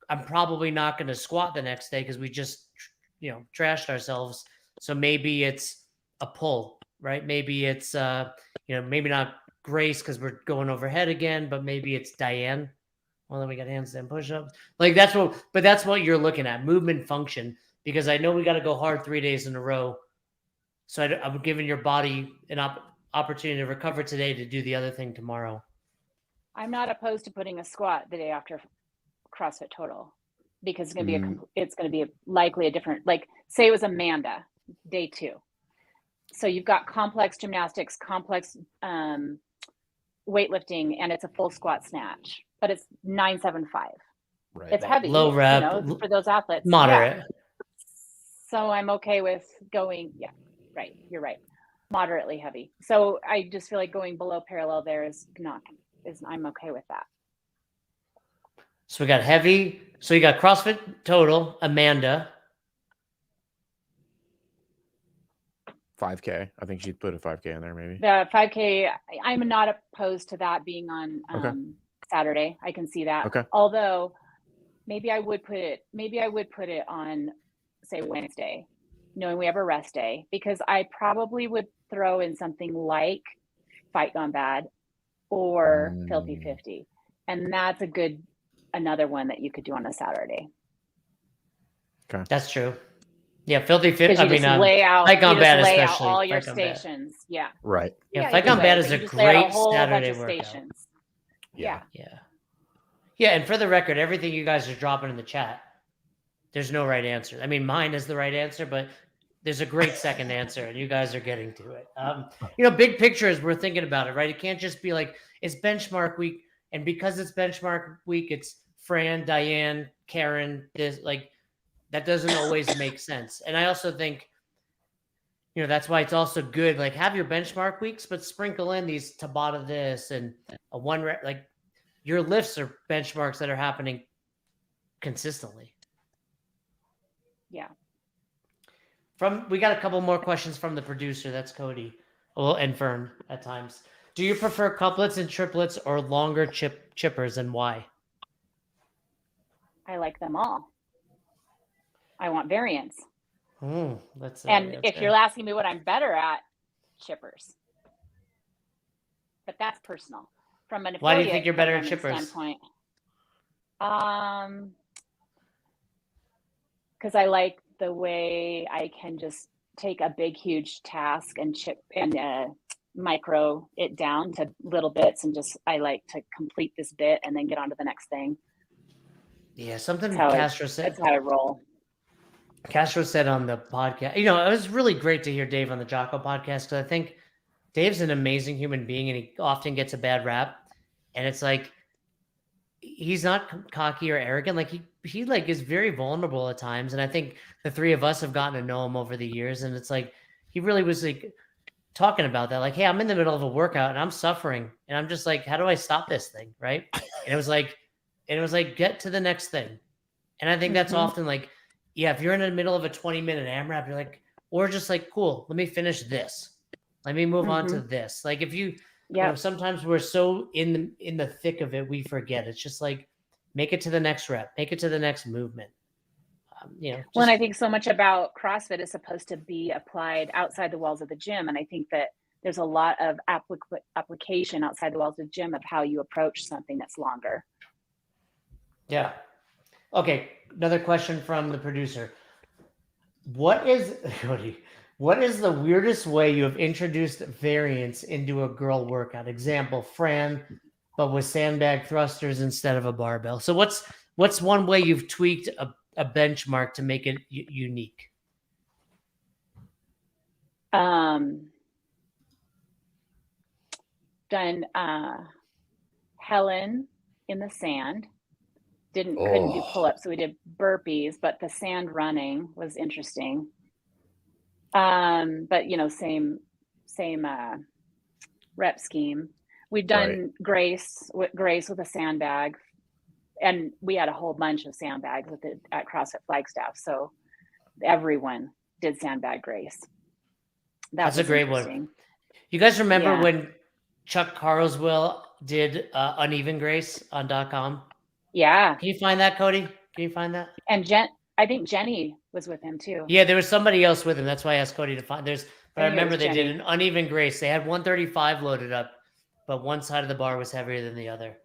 I'm probably not going to squat the next day because we just, trashed ourselves. So maybe it's a pull, right? Maybe it's, maybe not Grace because we're going overhead again, but maybe it's Diane. Well, then we got handstand push-ups. Like that's what you're looking at, movement function, because I know we got to go hard 3 days in a row. So I'm giving your body an opportunity to recover today to do the other thing tomorrow. I'm not opposed to putting a squat the day after CrossFit Total because it's going to be likely a different, like say it was Amanda, day 2. So you've got complex gymnastics, complex weightlifting, and it's a full squat snatch, but it's 975. Right. It's heavy, low rep, for those athletes. moderate. Yeah. So I'm okay with going. Yeah, right. You're right. Moderately heavy. So I just feel like going below parallel there I'm okay with that. So we got heavy. So you got CrossFit Total, Amanda. 5K. I think she'd put a 5K in there, maybe. The 5K, I'm not opposed to that being on Saturday. I can see that. Okay. Although maybe I would put it on, say, Wednesday, knowing we have a rest day, because I probably would throw in something like Fight Gone Bad or Filthy 50. And that's another one that you could do on a Saturday. Okay. That's true. Yeah, Filthy 50. I mean, lay out, Fight Gone Bad, lay out especially. all your Fight Gone Bad. stations. Yeah. Right. Yeah, Fight Gone Bad is a great Saturday workout. Stations. Yeah. Yeah, and for the record, everything you guys are dropping in the chat, there's no right answer. I mean, mine is the right answer, but there's a great second answer, and you guys are getting to it. Big picture is we're thinking about it, right? It can't just be like, it's benchmark week, and because it's benchmark week, it's Fran, Diane, Karen, this, like, that doesn't always make sense. And I also think, that's why it's also good, like, have your benchmark weeks, but sprinkle in these Tabata this and a one rep, like, your lifts are benchmarks that are happening consistently. Yeah. We got a couple more questions from the producer. That's Cody. Well, and Fern at times. Do you prefer couplets and triplets or longer chippers, and why? I like them all. I want variance. If you're asking me what I'm better at, chippers. But that's personal. From an why do you think you're better at chippers? Standpoint. Because I like the way I can just take a big, huge task and chip and micro it down to little bits, and I like to complete this bit and then get on to the next thing. Yeah, something Castro said. That's how I roll. Castro said on the podcast, it was really great to hear Dave on the Jocko podcast, because I think Dave's an amazing human being, and he often gets a bad rap. And it's like, he's not cocky or arrogant. Like he like is very vulnerable at times. And I think the three of us have gotten to know him over the years. And it's like, he really was like talking about that. Like, hey, I'm in the middle of a workout and I'm suffering. And I'm just like, how do I stop this thing? Right. And it was like, get to the next thing. And I think that's often like, yeah, if you're in the middle of a 20-minute AMRAP, you're like, or just like, cool, let me finish this. Let me move on to this. Like if you sometimes we're so in the thick of it, we forget. It's just like, make it to the next rep, make it to the next movement. Well, and I think so much about CrossFit is supposed to be applied outside the walls of the gym. And I think that there's a lot of application outside the walls of the gym of how you approach something that's longer. Yeah. Okay. Another question from the producer. What is the weirdest way you have introduced variance into a girl workout? Example, Fran, but with sandbag thrusters instead of a barbell. So what's one way you've tweaked a benchmark to make it unique? Done Helen in the sand. Couldn't do pull-ups, so we did burpees, but the sand running was interesting. But same rep scheme. We've done Grace with a sandbag, and we had a whole bunch of sandbags at CrossFit Flagstaff, so everyone did sandbag Grace. That's a great one. You guys remember when Chuck Carswell did Uneven Grace on .com? Yeah. Can you find that, Cody? Can you find that? And I think Jenny was with him too. Yeah, there was somebody else with him. That's why I asked Cody to find. But I remember they did an Uneven Grace. They had 135 loaded up, but one side of the bar was heavier than the other.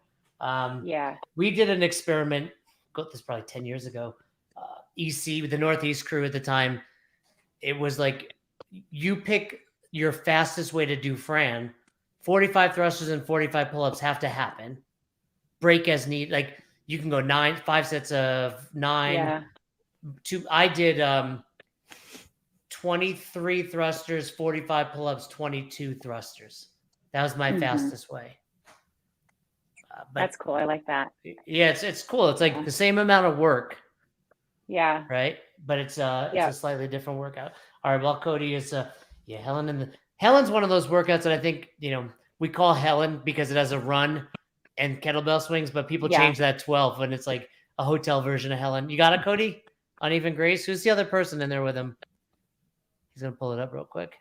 We did an experiment. This is probably 10 years ago. EC with the Northeast crew at the time. It was like you pick your fastest way to do Fran. 45 thrusters and 45 pull-ups have to happen. Break as need. Like you can go 5 sets of 9. Yeah. I did 23 thrusters, 45 pull-ups, 22 thrusters. That was my fastest way. That's cool. I like that. Yeah, it's cool. It's like the same amount of work. Yeah. Right. But it's a slightly different workout. All right. Well, Cody is Helen's one of those workouts that I think, we call Helen because it has a run and kettlebell swings, but people change that 12 when it's like a hotel version of Helen. You got it, Cody? Uneven Grace. Who's the other person in there with him? He's going to pull it up real quick.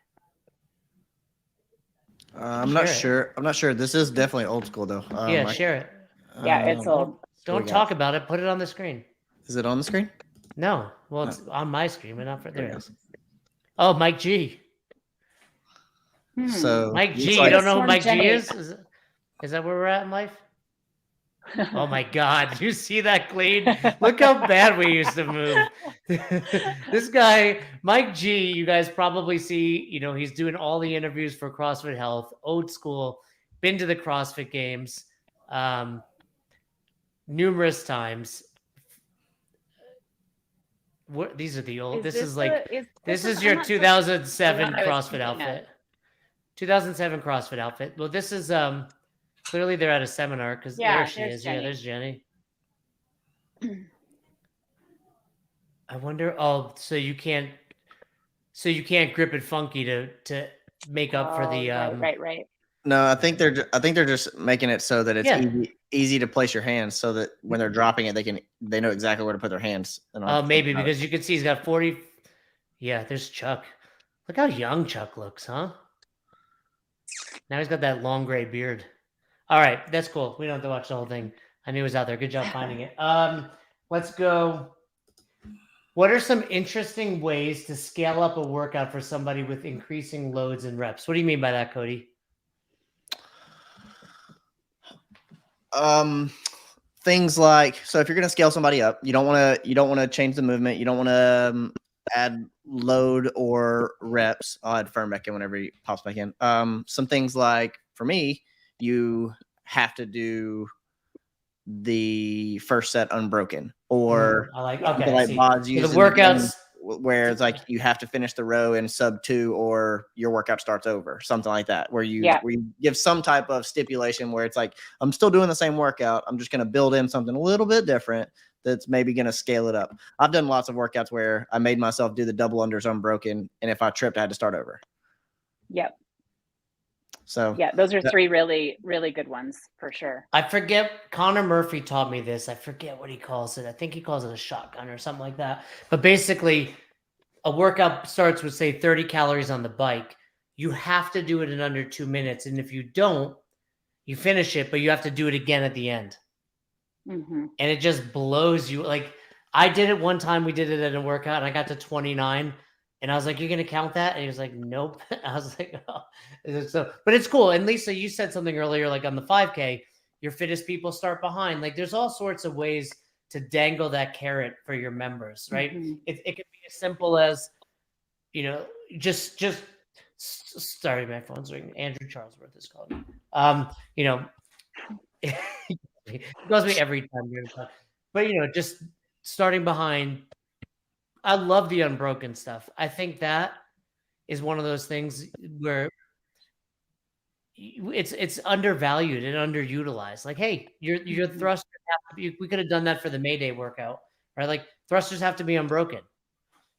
I'm not sure. I'm not sure. This is definitely old school though. Share it. Yeah, it's old. Don't talk about it. Put it on the screen. Is it on the screen? No. Well, it's on my screen, but not for there. It is. Oh, Mike G. So Mike G. You don't know who Mike G is? Is that where we're at in life? Oh my God. Did you see that clean? Look how bad we used to move. This guy, Mike G, you guys probably see, he's doing all the interviews for CrossFit Health, old school, been to the CrossFit Games numerous times. These are the old. This is your 2007 CrossFit outfit. 2007 CrossFit outfit. Well, this is clearly they're at a seminar because there she is. Jenny. Yeah, there's Jenny. I wonder. Oh, so you can't grip it funky to make up for the right. No, I think they're just making it so that it's easy to place your hands, so that when they're dropping it, they know exactly where to put their hands. Maybe because you can see he's got 40. Yeah, there's Chuck. Look how young Chuck looks, huh? Now he's got that long gray beard. All right, that's cool. We don't have to watch the whole thing. I knew it was out there. Good job finding it. Let's go. What are some interesting ways to scale up a workout for somebody with increasing loads and reps? What do you mean by that, Cody? Things like, so if you're going to scale somebody up, you don't want to change the movement. You don't want to add load or reps. I'll add firm back in whenever he pops back in. Some things like, for me, you have to do the first set unbroken, or Bod's the workouts where it's like you have to finish the row in sub 2 or your workout starts over, something like that, where you give some type of stipulation where it's like, I'm still doing the same workout, I'm just going to build in something a little bit different that's maybe going to scale it up. I've done lots of workouts where I made myself do the double unders unbroken, and if I tripped, I had to start over. Yep. So those are 3 really, really good ones for sure. I forget. Connor Murphy taught me this. I forget what he calls it. I think he calls it a shotgun or something like that. But basically, a workout starts with, say, 30 calories on the bike. You have to do it in under 2 minutes. And if you don't, you finish it, but you have to do it again at the end. Mm-hmm. And it just blows you. Like, I did it one time. We did it at a workout and I got to 29 and I was like, "You're going to count that?" And he was like, "Nope." I was like, "Oh." So, but it's cool. And Lisa, you said something earlier, like on the 5K, your fittest people start behind. Like there's all sorts of ways to dangle that carrot for your members, right? Mm-hmm. It can be as simple as, just sorry, my phone's ringing. Andrew Charlesworth is calling me. He calls me every time you're gonna talk. But just starting behind. I love the unbroken stuff. I think that is one of those things where it's undervalued and underutilized. Like, hey, your thrusters have to be, we could have done that for the Mayday workout, right? Like thrusters have to be unbroken.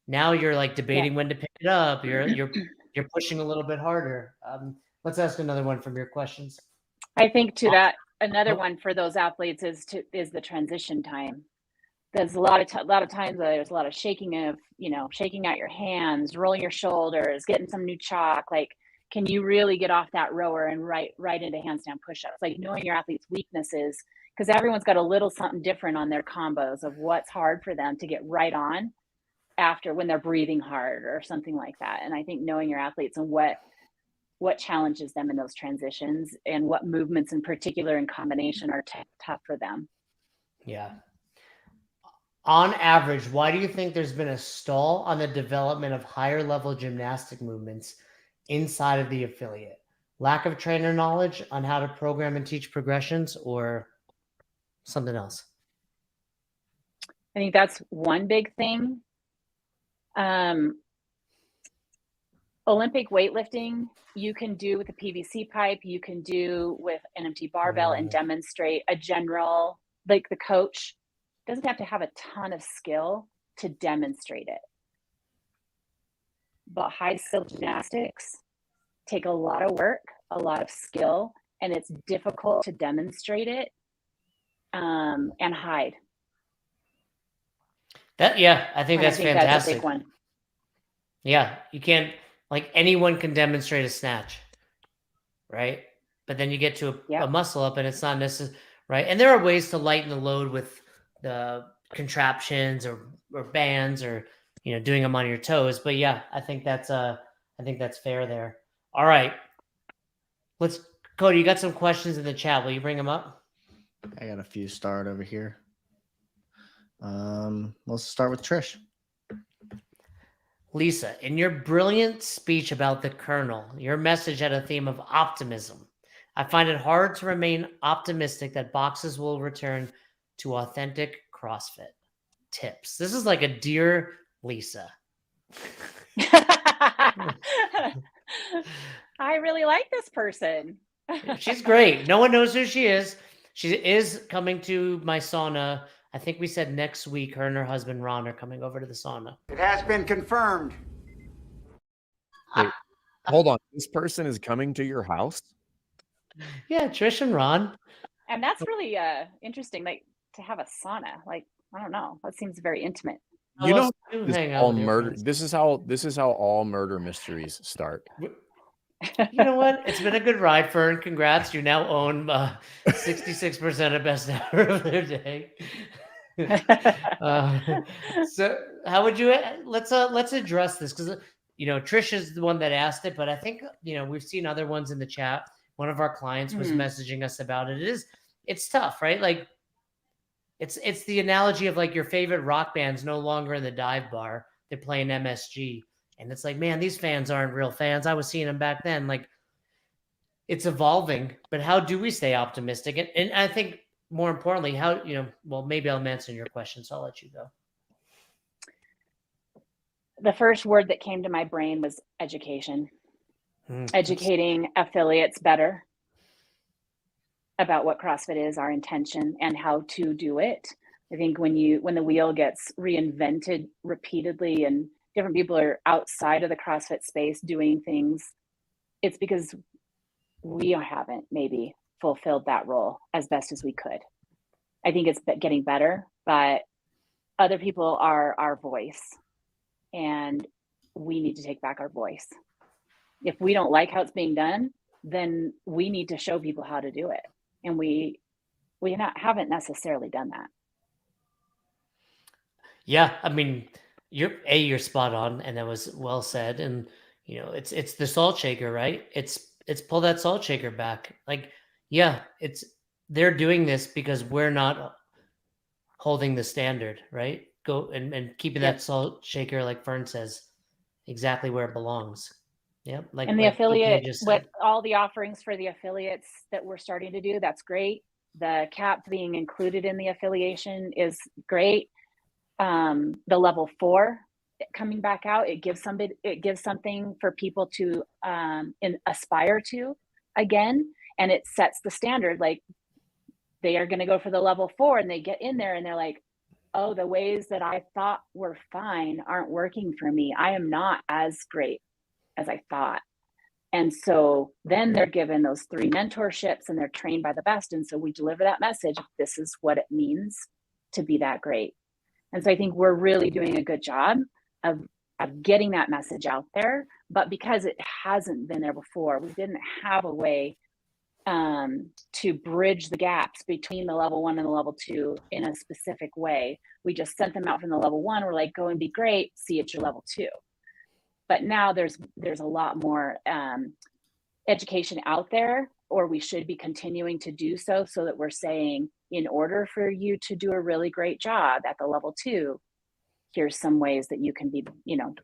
Now you're like debating when to pick it up. You're pushing a little bit harder. Let's ask another one from your questions. I think to that, another one for those athletes is the transition time. There's a lot of times there's a lot of shaking out your hands, rolling your shoulders, getting some new chalk. Like, can you really get off that rower and right into handstand push-ups? Like knowing your athlete's weaknesses, because everyone's got a little something different on their combos of what's hard for them to get right on after when they're breathing hard or something like that. And I think knowing your athletes and what challenges them in those transitions and what movements in particular in combination are tough for them. Yeah. On average, why do you think there's been a stall on the development of higher level gymnastic movements inside of the affiliate? Lack of trainer knowledge on how to program and teach progressions, or something else? I think that's one big thing. Olympic weightlifting, you can do with a PVC pipe, you can do with an empty barbell and demonstrate a general, like the coach doesn't have to have a ton of skill to demonstrate it. But high skill gymnastics take a lot of work, a lot of skill, and it's difficult to demonstrate it and hide. I think that's fantastic. That's a big one. Yeah, you can't, like anyone can demonstrate a snatch, right? But then you get to a muscle up and it's not necessary, right? And there are ways to lighten the load with the contraptions or bands or doing them on your toes. But yeah, I think that's fair there. All right, Cody, you got some questions in the chat. Will you bring them up? I got a few starred over here. Let's start with Trish. Lisa, in your brilliant speech about the Colonel, your message had a theme of optimism. I find it hard to remain optimistic that boxes will return to authentic CrossFit. Tips. This is like a dear Lisa. I really like this person. She's great. No one knows who she is. She is coming to my sauna. I think we said next week her and her husband Ron are coming over to the sauna. It has been confirmed. Wait, hold on. This person is coming to your house? Yeah, Trish and Ron. And that's really interesting, like to have a sauna. Like, I don't know. That seems very intimate. You know, all murder. This is how all murder mysteries start. You know what? It's been a good ride, Fern. Congrats. You now own 66% of best hour of their day. So how would you let's address this, because Trish is the one that asked it, but I think we've seen other ones in the chat. One of our clients was messaging us about it. It's tough, right? Like it's the analogy of like your favorite rock band's no longer in the dive bar. They're playing MSG. And it's like, man, these fans aren't real fans. I was seeing them back then. Like, it's evolving, but how do we stay optimistic? And I think more importantly, how, well, maybe I'll answer your question, so I'll let you go. The first word that came to my brain was education. Educating affiliates better about what CrossFit is, our intention, and how to do it. I think when the wheel gets reinvented repeatedly and different people are outside of the CrossFit space doing things, it's because we haven't maybe fulfilled that role as best as we could. I think it's getting better, but other people are our voice, and we need to take back our voice. If we don't like how it's being done, then we need to show people how to do it. And we haven't necessarily done that. Yeah, I mean, you're spot on, and that was well said. And it's the salt shaker, right? It's pull that salt shaker back. Like, yeah, they're doing this because we're not holding the standard, right? Go and keeping Yep. that salt shaker, like Fern says, exactly where it belongs. Yep, And the like Kay affiliate, just what said. all the offerings for the affiliates that we're starting to do, that's great. The cap being included in the affiliation is great. The level 4 coming back out, it gives something for people to aspire to again, and it sets the standard. Like, they are going to go for the level 4, and they get in there and they're like, oh, the ways that I thought were fine aren't working for me. I am not as great as I thought. And so then they're given those 3 mentorships and they're trained by the best. And so we deliver that message. This is what it means to be that great. And so I think we're really doing a good job of getting that message out there. But because it hasn't been there before, we didn't have a way to bridge the gaps between the level 1 and the level 2 in a specific way. We just sent them out from the level 1. We're like, go and be great. See you at your level 2. But now there's a lot more education out there, or we should be continuing to do so that we're saying, in order for you to do a really great job at the level 2, here's some ways that you can be,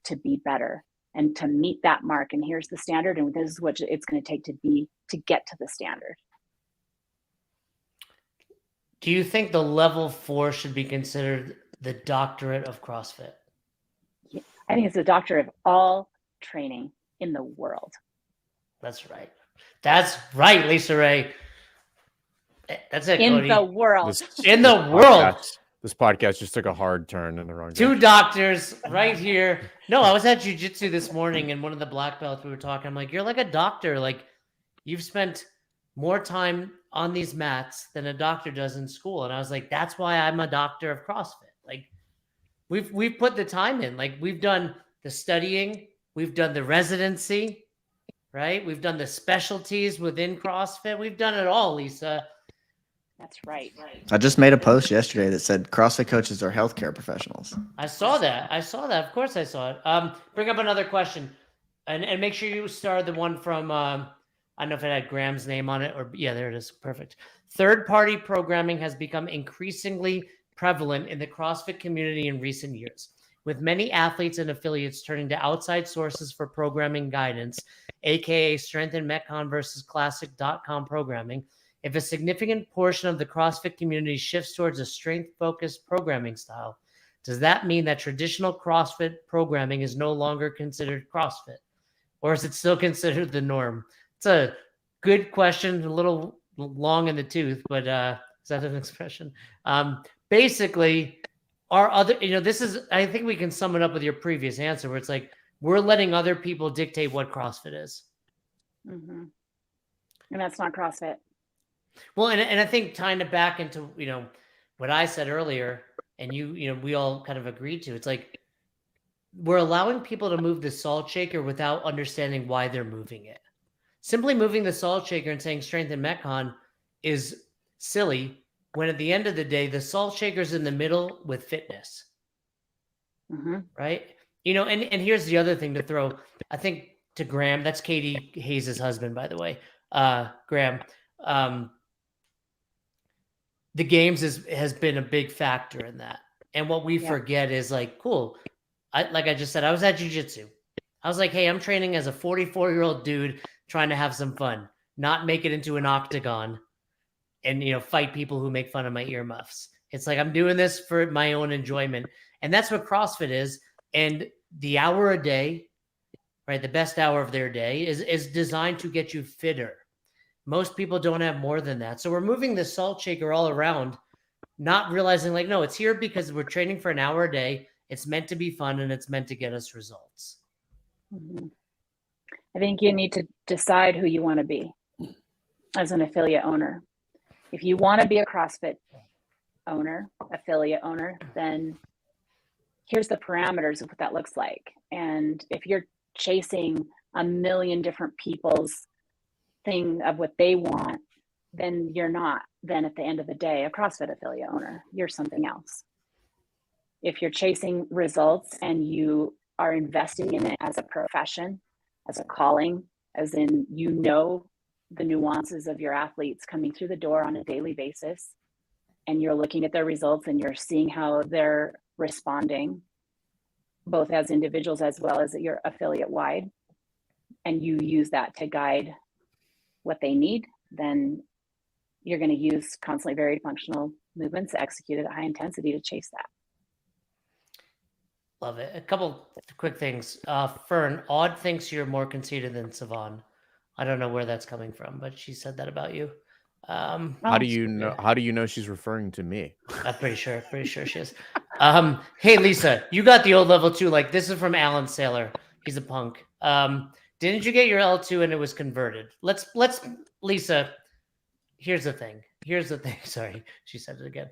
to be better and to meet that mark. And here's the standard. And this is what it's going to take to get to the standard. Do you think the level 4 should be considered the doctorate of CrossFit? I think it's the doctor of all training in the world. That's right. That's right, Lisa Ray. That's it, In Cody. the world. In the world. This podcast just took a hard turn in the wrong 2 direction. doctors right here. No, I was at jiu-jitsu this morning, and one of the black belts we were talking, I'm like, you're like a doctor. Like, you've spent more time on these mats than a doctor does in school. And I was like, that's why I'm a doctor of CrossFit. Like, we've put the time in. Like, we've done the studying, we've done the residency, right? We've done the specialties within CrossFit. We've done it all, Lisa. That's right. I just made a post yesterday that said CrossFit coaches are healthcare professionals. I saw that. Of course I saw it. Bring up another question, and make sure you start the one from, I don't know if it had Graham's name on it, or yeah, there it is. Perfect. Third-party programming has become increasingly prevalent in the CrossFit community in recent years, with many athletes and affiliates turning to outside sources for programming guidance, aka Strength and Metcon versus Classic.com programming. If a significant portion of the CrossFit community shifts towards a strength-focused programming style, does that mean that traditional CrossFit programming is no longer considered CrossFit? Or is it still considered the norm? It's a good question, a little long in the tooth, but is that an expression? Basically, our other, this is, I think we can sum it up with your previous answer, where it's like, we're letting other people dictate what CrossFit is. Mm-hmm. And that's not CrossFit. Well, and I think tying it back into, what I said earlier, and we all kind of agreed to, it's like, we're allowing people to move the salt shaker without understanding why they're moving it. Simply moving the salt shaker and saying strength and Metcon is silly, when at the end of the day, the salt shaker's in the middle with fitness. Mm-hmm. Right? And here's the other thing to throw, I think, to Graham. That's Katie Hayes' husband, by the way. Graham. The games has been a big factor in that. And what we forget is like, cool. Like I just said, I was at jiu-jitsu. I was like, hey, I'm training as a 44-year-old dude trying to have some fun, not make it into an octagon and, fight people who make fun of my earmuffs. It's like, I'm doing this for my own enjoyment. And that's what CrossFit is. And the hour a day, right, the best hour of their day is designed to get you fitter. Most people don't have more than that. So we're moving the salt shaker all around, not realizing like, no, it's here because we're training for an hour a day. It's meant to be fun and it's meant to get us results. Mm-hmm. I think you need to decide who you want to be as an affiliate owner. If you want to be a CrossFit owner, affiliate owner, then here's the parameters of what that looks like. And if you're chasing a million different people's thing of what they want, then you're not then at the end of the day a CrossFit affiliate owner. You're something else. if you're chasing results and you are investing in it as a profession, as a calling, as in, you know, the nuances of your athletes coming through the door on a daily basis, and you're looking at their results and you're seeing how they're responding, both as individuals as well as your affiliate wide, and you use that to guide what they need, then you're going to use constantly varied functional movements executed at high intensity to chase that. Love it. A couple quick things. Fern, Odd thinks you're more conceited than Savon. I don't know where that's coming from, but she said that about you. How do you know? How do you know she's referring to me? I'm pretty sure she is. Hey Lisa, you got the old level 2. Like, this is from Alan Saylor. He's a punk. Didn't you get your L2 and it was converted? Let's Lisa. Here's the thing. Sorry, she said it again.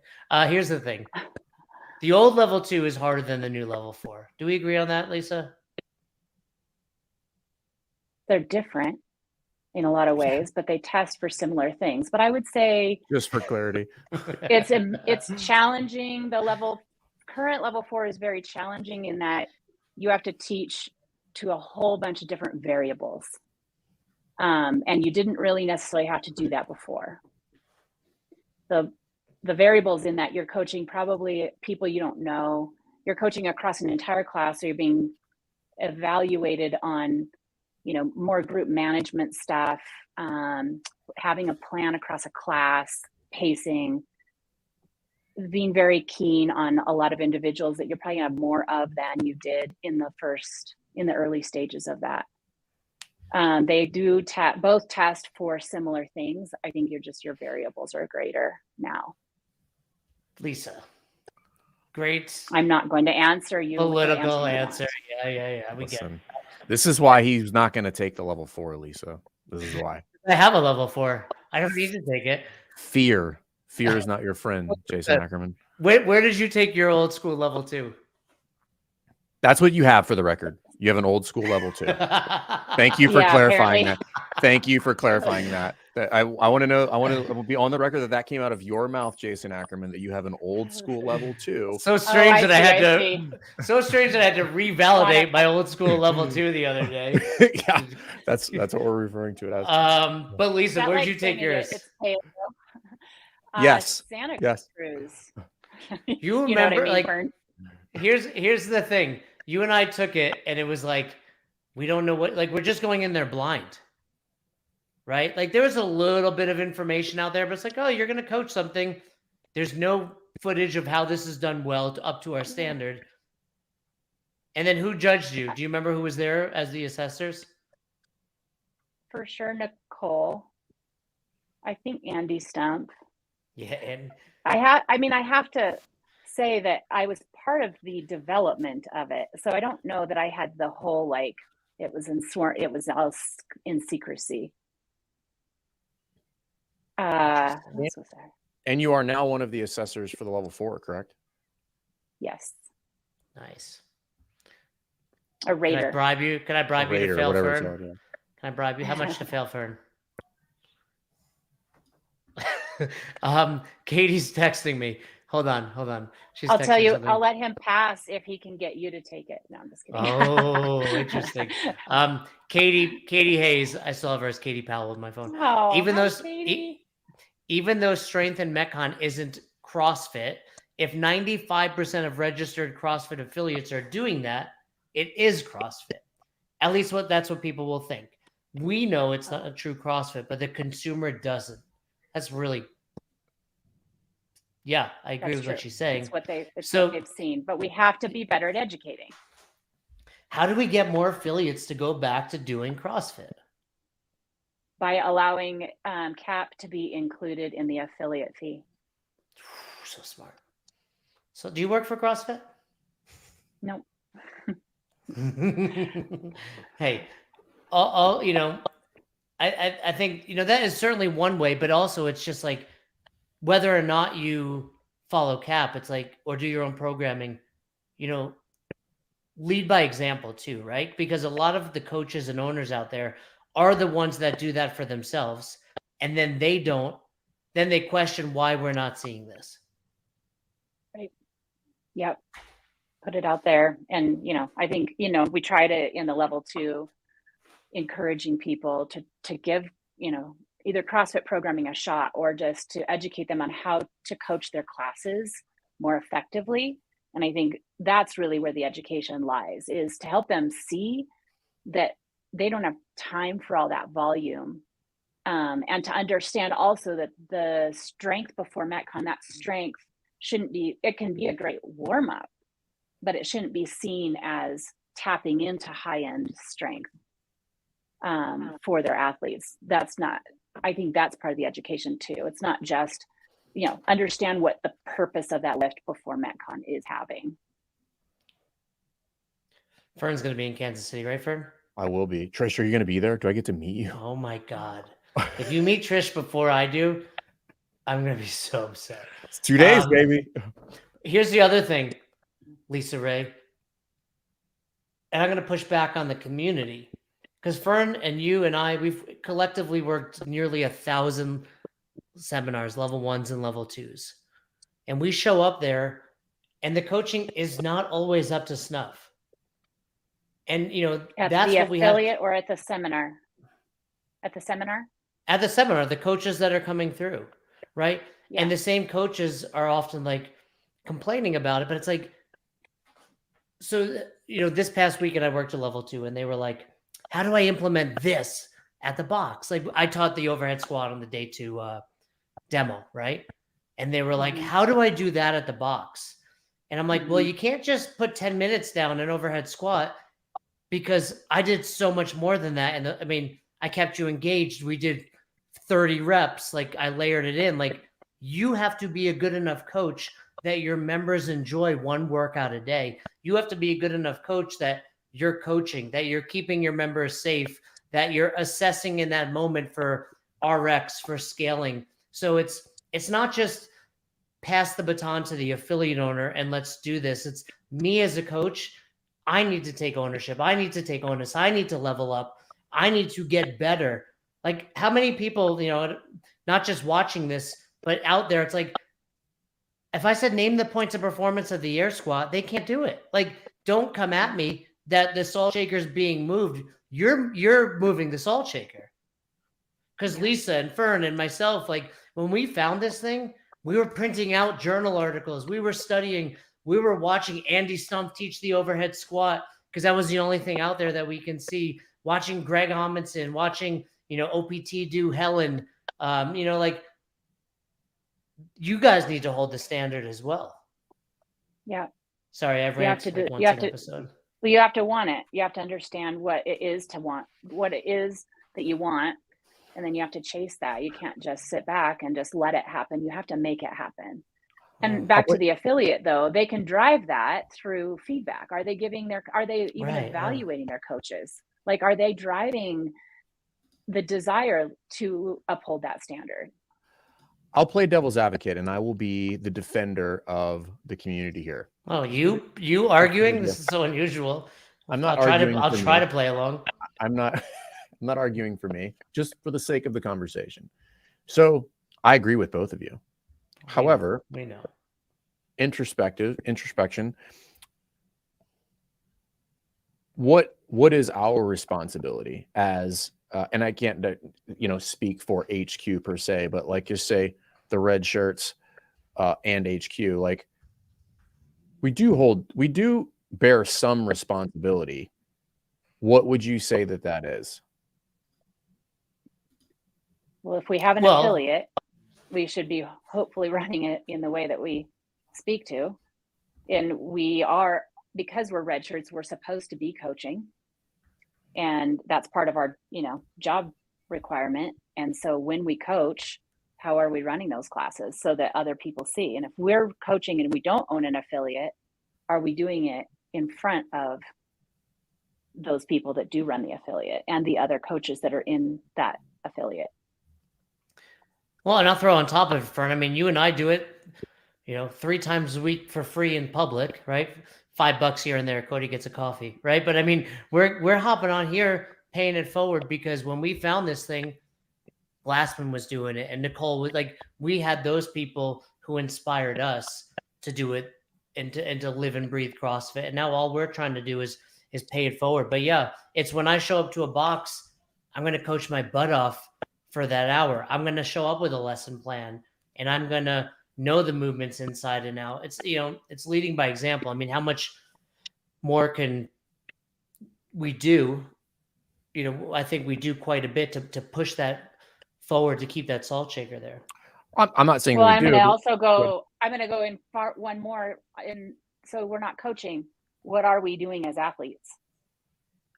Here's the thing. The old level 2 is harder than the new level 4. Do we agree on that, Lisa? They're different in a lot of ways, but they test for similar things. But I would say, Just for clarity, it's challenging. The current level 4 is very challenging in that you have to teach to a whole bunch of different variables. And you didn't really necessarily have to do that before. The variables in that you're coaching probably people you don't know. You're coaching across an entire class, so you're being evaluated on, you know, more group management stuff, having a plan across a class, pacing, being very keen on a lot of individuals that you're probably gonna have more of than you did in the early stages of that. They do both test for similar things. I think your variables are greater now. Lisa, great. I'm not going to answer you. Political answer. Yeah. We get it. This is why he's not going to take the level 4, Lisa. This is why. I have a level 4. I don't need to take it. Fear is not your friend, Jason Ackerman. Where did you take your old school level 2? That's what you have, for the record. You have an old school level 2. Thank you for clarifying that. Thank you for clarifying that. I want to know. I want to be on the record that came out of your mouth, Jason Ackerman, that you have an old school level 2. So strange that I had to revalidate my old school level 2 the other day. Yeah, that's what we're referring to it as. But Lisa, where did you take yours? Yes. Santa Yes. Cruz. You remember, know what I mean, like, Vern? here's the thing. You and I took it, and it was like, we don't know what, like, we're just going in there blind, right? Like, there was a little bit of information out there, but it's like, oh, you're going to coach something. There's no footage of how this is done well up to our standard. And then who judged you? Do you remember who was there as the assessors? For sure, Nicole. I think Andy Stump. Yeah, and I have to say that I was part of the development of it, so I don't know that I had the whole, like, it was all in secrecy. What else was there? And you are now one of the assessors for the level 4, correct? Yes, nice. a raider. Can I bribe you? Can I bribe you to fail whatever Fern? it's called, yeah. Can I bribe you? How much to fail Fern? Katie's texting me. Hold on. I'll tell you. Something. I'll let him pass if he can get you to take it. No, I'm just kidding. Oh, interesting. Katie Hayes. I still have her as Katie Powell with my phone. Oh, even though Strength and Metcon isn't CrossFit, if 95% of registered CrossFit affiliates are doing that, it is CrossFit. At least that's what people will think. We know it's not a true CrossFit, but the consumer doesn't. That's really, yeah, I agree with what she's saying. It's what they've seen, but we have to be better at educating. How do we get more affiliates to go back to doing CrossFit? By allowing CAP to be included in the affiliate fee. So smart. So do you work for CrossFit? No. Hey, you know, I think, you know, that is certainly one way, but also it's just like, whether or not you follow CAP, it's like, or do your own programming, you know, lead by example too, right? Because a lot of the coaches and owners out there are the ones that do that for themselves. And then they don't, then they question why we're not seeing this. Right. Yep. put it out there. And, I think, we try to, in the level 2, encouraging people to give, either CrossFit programming a shot, or just to educate them on how to coach their classes more effectively. And I think that's really where the education lies, is to help them see that they don't have time for all that volume. And to understand also that the strength before Metcon, that strength it can be a great warm up, but it shouldn't be seen as tapping into high end strength for their athletes. I think that's part of the education too. It's not just, understand what the purpose of that lift before Metcon is having. Fern's going to be in Kansas City, right, Fern? I will be. Trish, are you going to be there? Do I get to meet you? Oh my God. If you meet Trish before I do, I'm going to be so upset. It's 2 days, baby. Here's the other thing, Lisa Ray. And I'm going to push back on the community, because Fern and you and I, we've collectively worked nearly 1,000 seminars, level 1s and level 2s. And we show up there and the coaching is not always up to snuff. And, At that's the what we have. affiliate or at the seminar? At the seminar? At the seminar, the coaches that are coming through, right? Yeah. And the same coaches are often like complaining about it, but it's like, so, this past weekend I worked at level 2 and they were like, how do I implement this at the box? Like, I taught the overhead squat on the day 2 demo, right? And they were like, how do I do that at the box? And I'm like, well, you can't just put 10 minutes down an overhead squat, because I did so much more than that. And I kept you engaged. We did 30 reps. Like, I layered it in. Like, you have to be a good enough coach that your members enjoy one workout a day. You have to be a good enough coach that you're coaching, that you're keeping your members safe, that you're assessing in that moment for RX, for scaling. So it's not just pass the baton to the affiliate owner and let's do this. It's me as a coach. I need to take ownership. I need to take onus. I need to level up. I need to get better. Like, how many people, not just watching this, but out there, it's like, if I said name the points of performance of the air squat, they can't do it. Like, don't come at me that the salt shaker is being moved. You're moving the salt shaker. Because Lisa and Fern and myself, like, when we found this thing, we were printing out journal articles. We were studying. We were watching Andy Stumpf teach the overhead squat, because that was the only thing out there that we can see. Watching Greg Amundsen, watching, OPT do Helen, like, you guys need to hold the standard as well. Yeah. Sorry, I've ranted like once an episode. Well, you have to want it. You have to understand what it is to want, what it is that you want. And then you have to chase that. You can't just sit back and just let it happen. You have to make it happen. And back to the affiliate, though, they can drive that through feedback. Are they even evaluating their coaches? Like, are they driving the desire to uphold that standard? I'll play devil's advocate, and I will be the defender of the community here. Oh, you arguing? This is so unusual. I'm not I'll arguing. I'll try to play along. I'm not arguing for me, just for the sake of the conversation. So I agree with both of you. However, we know introspection. What is our responsibility as, and I can't, speak for HQ per se, but like just say the red shirts and HQ, like we do bear some responsibility. What would you say that is? Well, if we have an affiliate, we should be hopefully running it in the way that we speak to. And because we're red shirts, we're supposed to be coaching. And that's part of our, job requirement. And so when we coach, how are we running those classes so that other people see? And if we're coaching and we don't own an affiliate, are we doing it in front of those people that do run the affiliate and the other coaches that are in that affiliate? Well, and I'll throw on top of it, Fern. You and I do it, 3 times a week for free in public, right? $5 here and there. Cody gets a coffee, right? But we're hopping on here, paying it forward, because when we found this thing, Glassman was doing it, and Nicole was like, we had those people who inspired us to do it and to live and breathe CrossFit. And now all we're trying to do is pay it forward. But yeah, it's when I show up to a box, I'm going to coach my butt off for that hour. I'm going to show up with a lesson plan, and I'm going to know the movements inside and out. It's, it's leading by example. I mean, how much more can we do? I think we do quite a bit to push that forward, to keep that salt shaker there. I'm not saying Well, we I'm do. going to also go, I'm going to go in one more. So we're not coaching. What are we doing as athletes?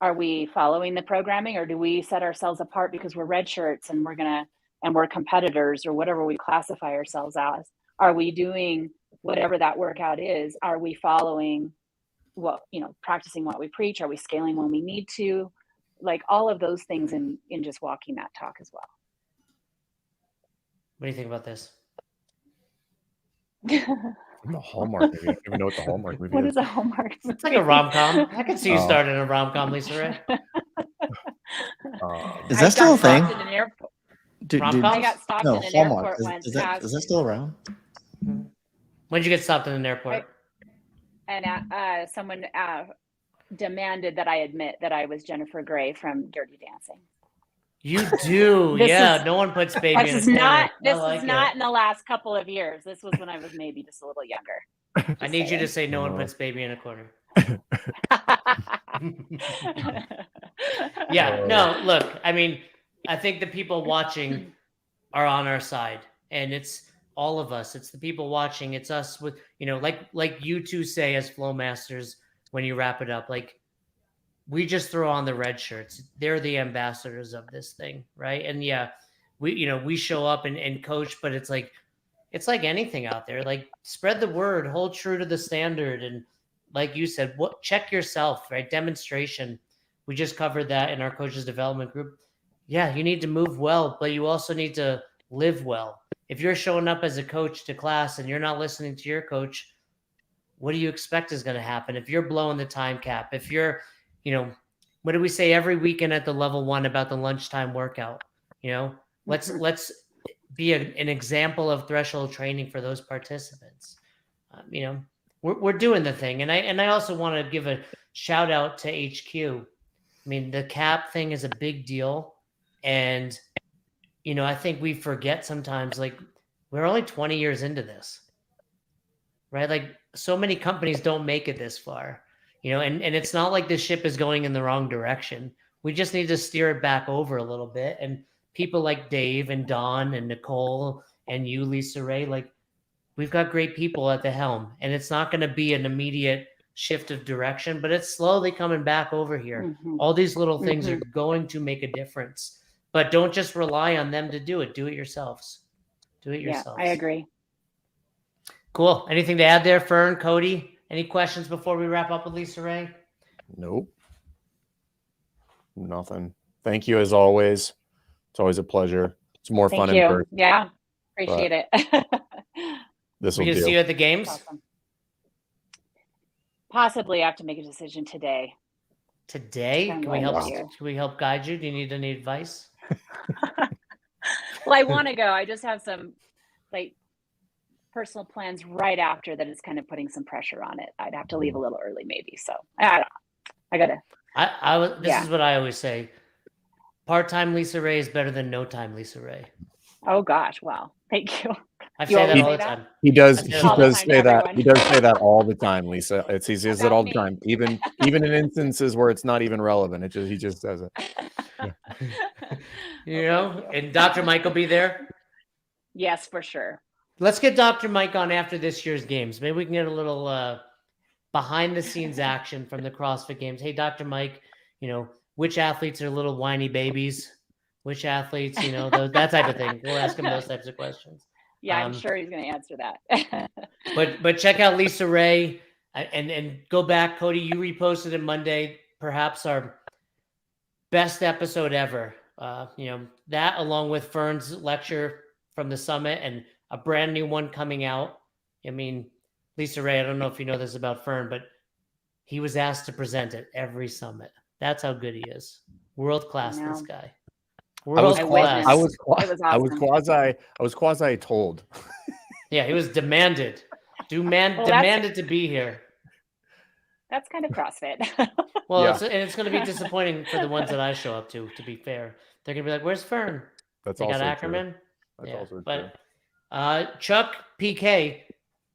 Are we following the programming, or do we set ourselves apart because we're red shirts and we're competitors, or whatever we classify ourselves as? Are we doing whatever that workout is? Are we following practicing what we preach? Are we scaling when we need to? Like all of those things in just walking that talk as well. What do you think about this? The Hallmark movie. I don't even know what the Hallmark movie What is. is a Hallmark movie? It's like a rom-com. I could see you starting a rom-com, Lisa Ray. Is that still a thing? In an airport. Rom-coms? I got stopped No, in an Hallmark. airport once. Is that still around? When did you get stopped in an airport? And someone demanded that I admit that I was Jennifer Grey from Dirty Dancing. You do, yeah. No one puts baby in a corner. This is not in the last couple of years. This was when I was maybe just a little younger. I need you to say no one puts baby in a corner. Yeah, no, look, I mean, I think the people watching are on our side, and it's all of us. It's the people watching. It's us with, like you two say as flow masters when you wrap it up, like, we just throw on the red shirts. They're the ambassadors of this thing, right? And yeah, we show up and coach, but it's like anything out there. Like, spread the word, hold true to the standard, and like you said, check yourself, right? Demonstration. We just covered that in our coaches development group. Yeah, you need to move well, but you also need to live well. If you're showing up as a coach to class and you're not listening to your coach, what do you expect is going to happen? If you're blowing the time cap, if you're, what do we say every weekend at the level 1 about the lunchtime workout? Let's be an example of threshold training for those participants. We're doing the thing. And I also want to give a shout out to HQ. I mean, the cap thing is a big deal. And, I think we forget sometimes, like, we're only 20 years into this, right? Like, so many companies don't make it this far, and it's not like the ship is going in the wrong direction. We just need to steer it back over a little bit. And people like Dave and Don and Nicole and you, Lisa Ray, like, we've got great people at the helm, and it's not going to be an immediate shift of direction, but it's slowly coming back over here. Mm-hmm. All these little things are going to make a difference, but don't just rely on them to do it. Do it yourselves. Do it yourselves. Yeah, I agree. Cool. Anything to add there, Fern, Cody? Any questions before we wrap up with Lisa Ray? Nope. Nothing. Thank you as always. It's always a pleasure. It's more fun in person. Yeah. Appreciate it. This will we can see you at the games. Awesome. Possibly I have to make a decision today. Today? Can we help guide you? Do you need any advice? Well, I want to go. I just have some personal plans right after that is kind of putting some pressure on it. I'd have to leave a little early maybe. So I gotta. This is what I always say. Part-time Lisa Ray is better than no-time Lisa Ray. Oh gosh. Wow. Thank you. I say that all the time. He does say that. He does say that all the time, Lisa. He says it all the time, even in instances where it's not even relevant. He just says it. And Dr. Mike will be there. Yes, for sure. Let's get Dr. Mike on after this year's games. Maybe we can get a little behind the scenes action from the CrossFit Games. Hey, Dr. Mike, which athletes are little whiny babies? Which athletes, that type of thing. We'll ask him those types of questions. Yeah, I'm sure he's going to answer that. but check out Lisa Ray and go back, Cody. You reposted it Monday, perhaps our best episode ever. That along with Fern's lecture from the summit and a brand new one coming out. I mean, Lisa Ray, I don't know if you know this about Fern, but he was asked to present at every summit. That's how good he is. World class, this guy. I was quasi told. Yeah, he was demanded. Demanded to be here. That's kind of CrossFit. Well, Yeah. it's going to be disappointing for the ones that I show up to be fair. They're going to be like, where's Fern? That's They got also Ackerman. true. That's Yeah, also true. but Chuck PK,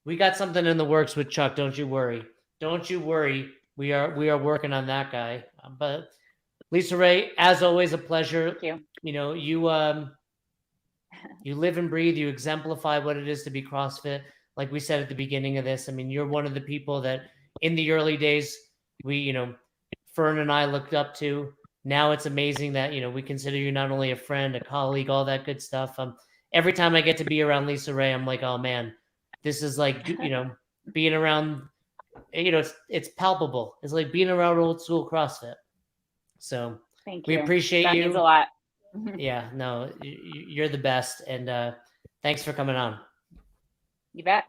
we got something in the works with Chuck. Don't you worry. Don't you worry. We are working on that guy. But Lisa Ray, as always, a pleasure. Thank you. You know, you live and breathe. You exemplify what it is to be CrossFit. Like we said at the beginning of this, I mean, you're one of the people that in the early days Fern and I looked up to. Now it's amazing that we consider you not only a friend, a colleague, all that good stuff. Every time I get to be around Lisa Ray, I'm like, oh man, this is like being around. It's palpable. It's like being around old school CrossFit. So Thank you. we appreciate that you. means a lot. Yeah, no, you're the best, and thanks for coming on. You bet.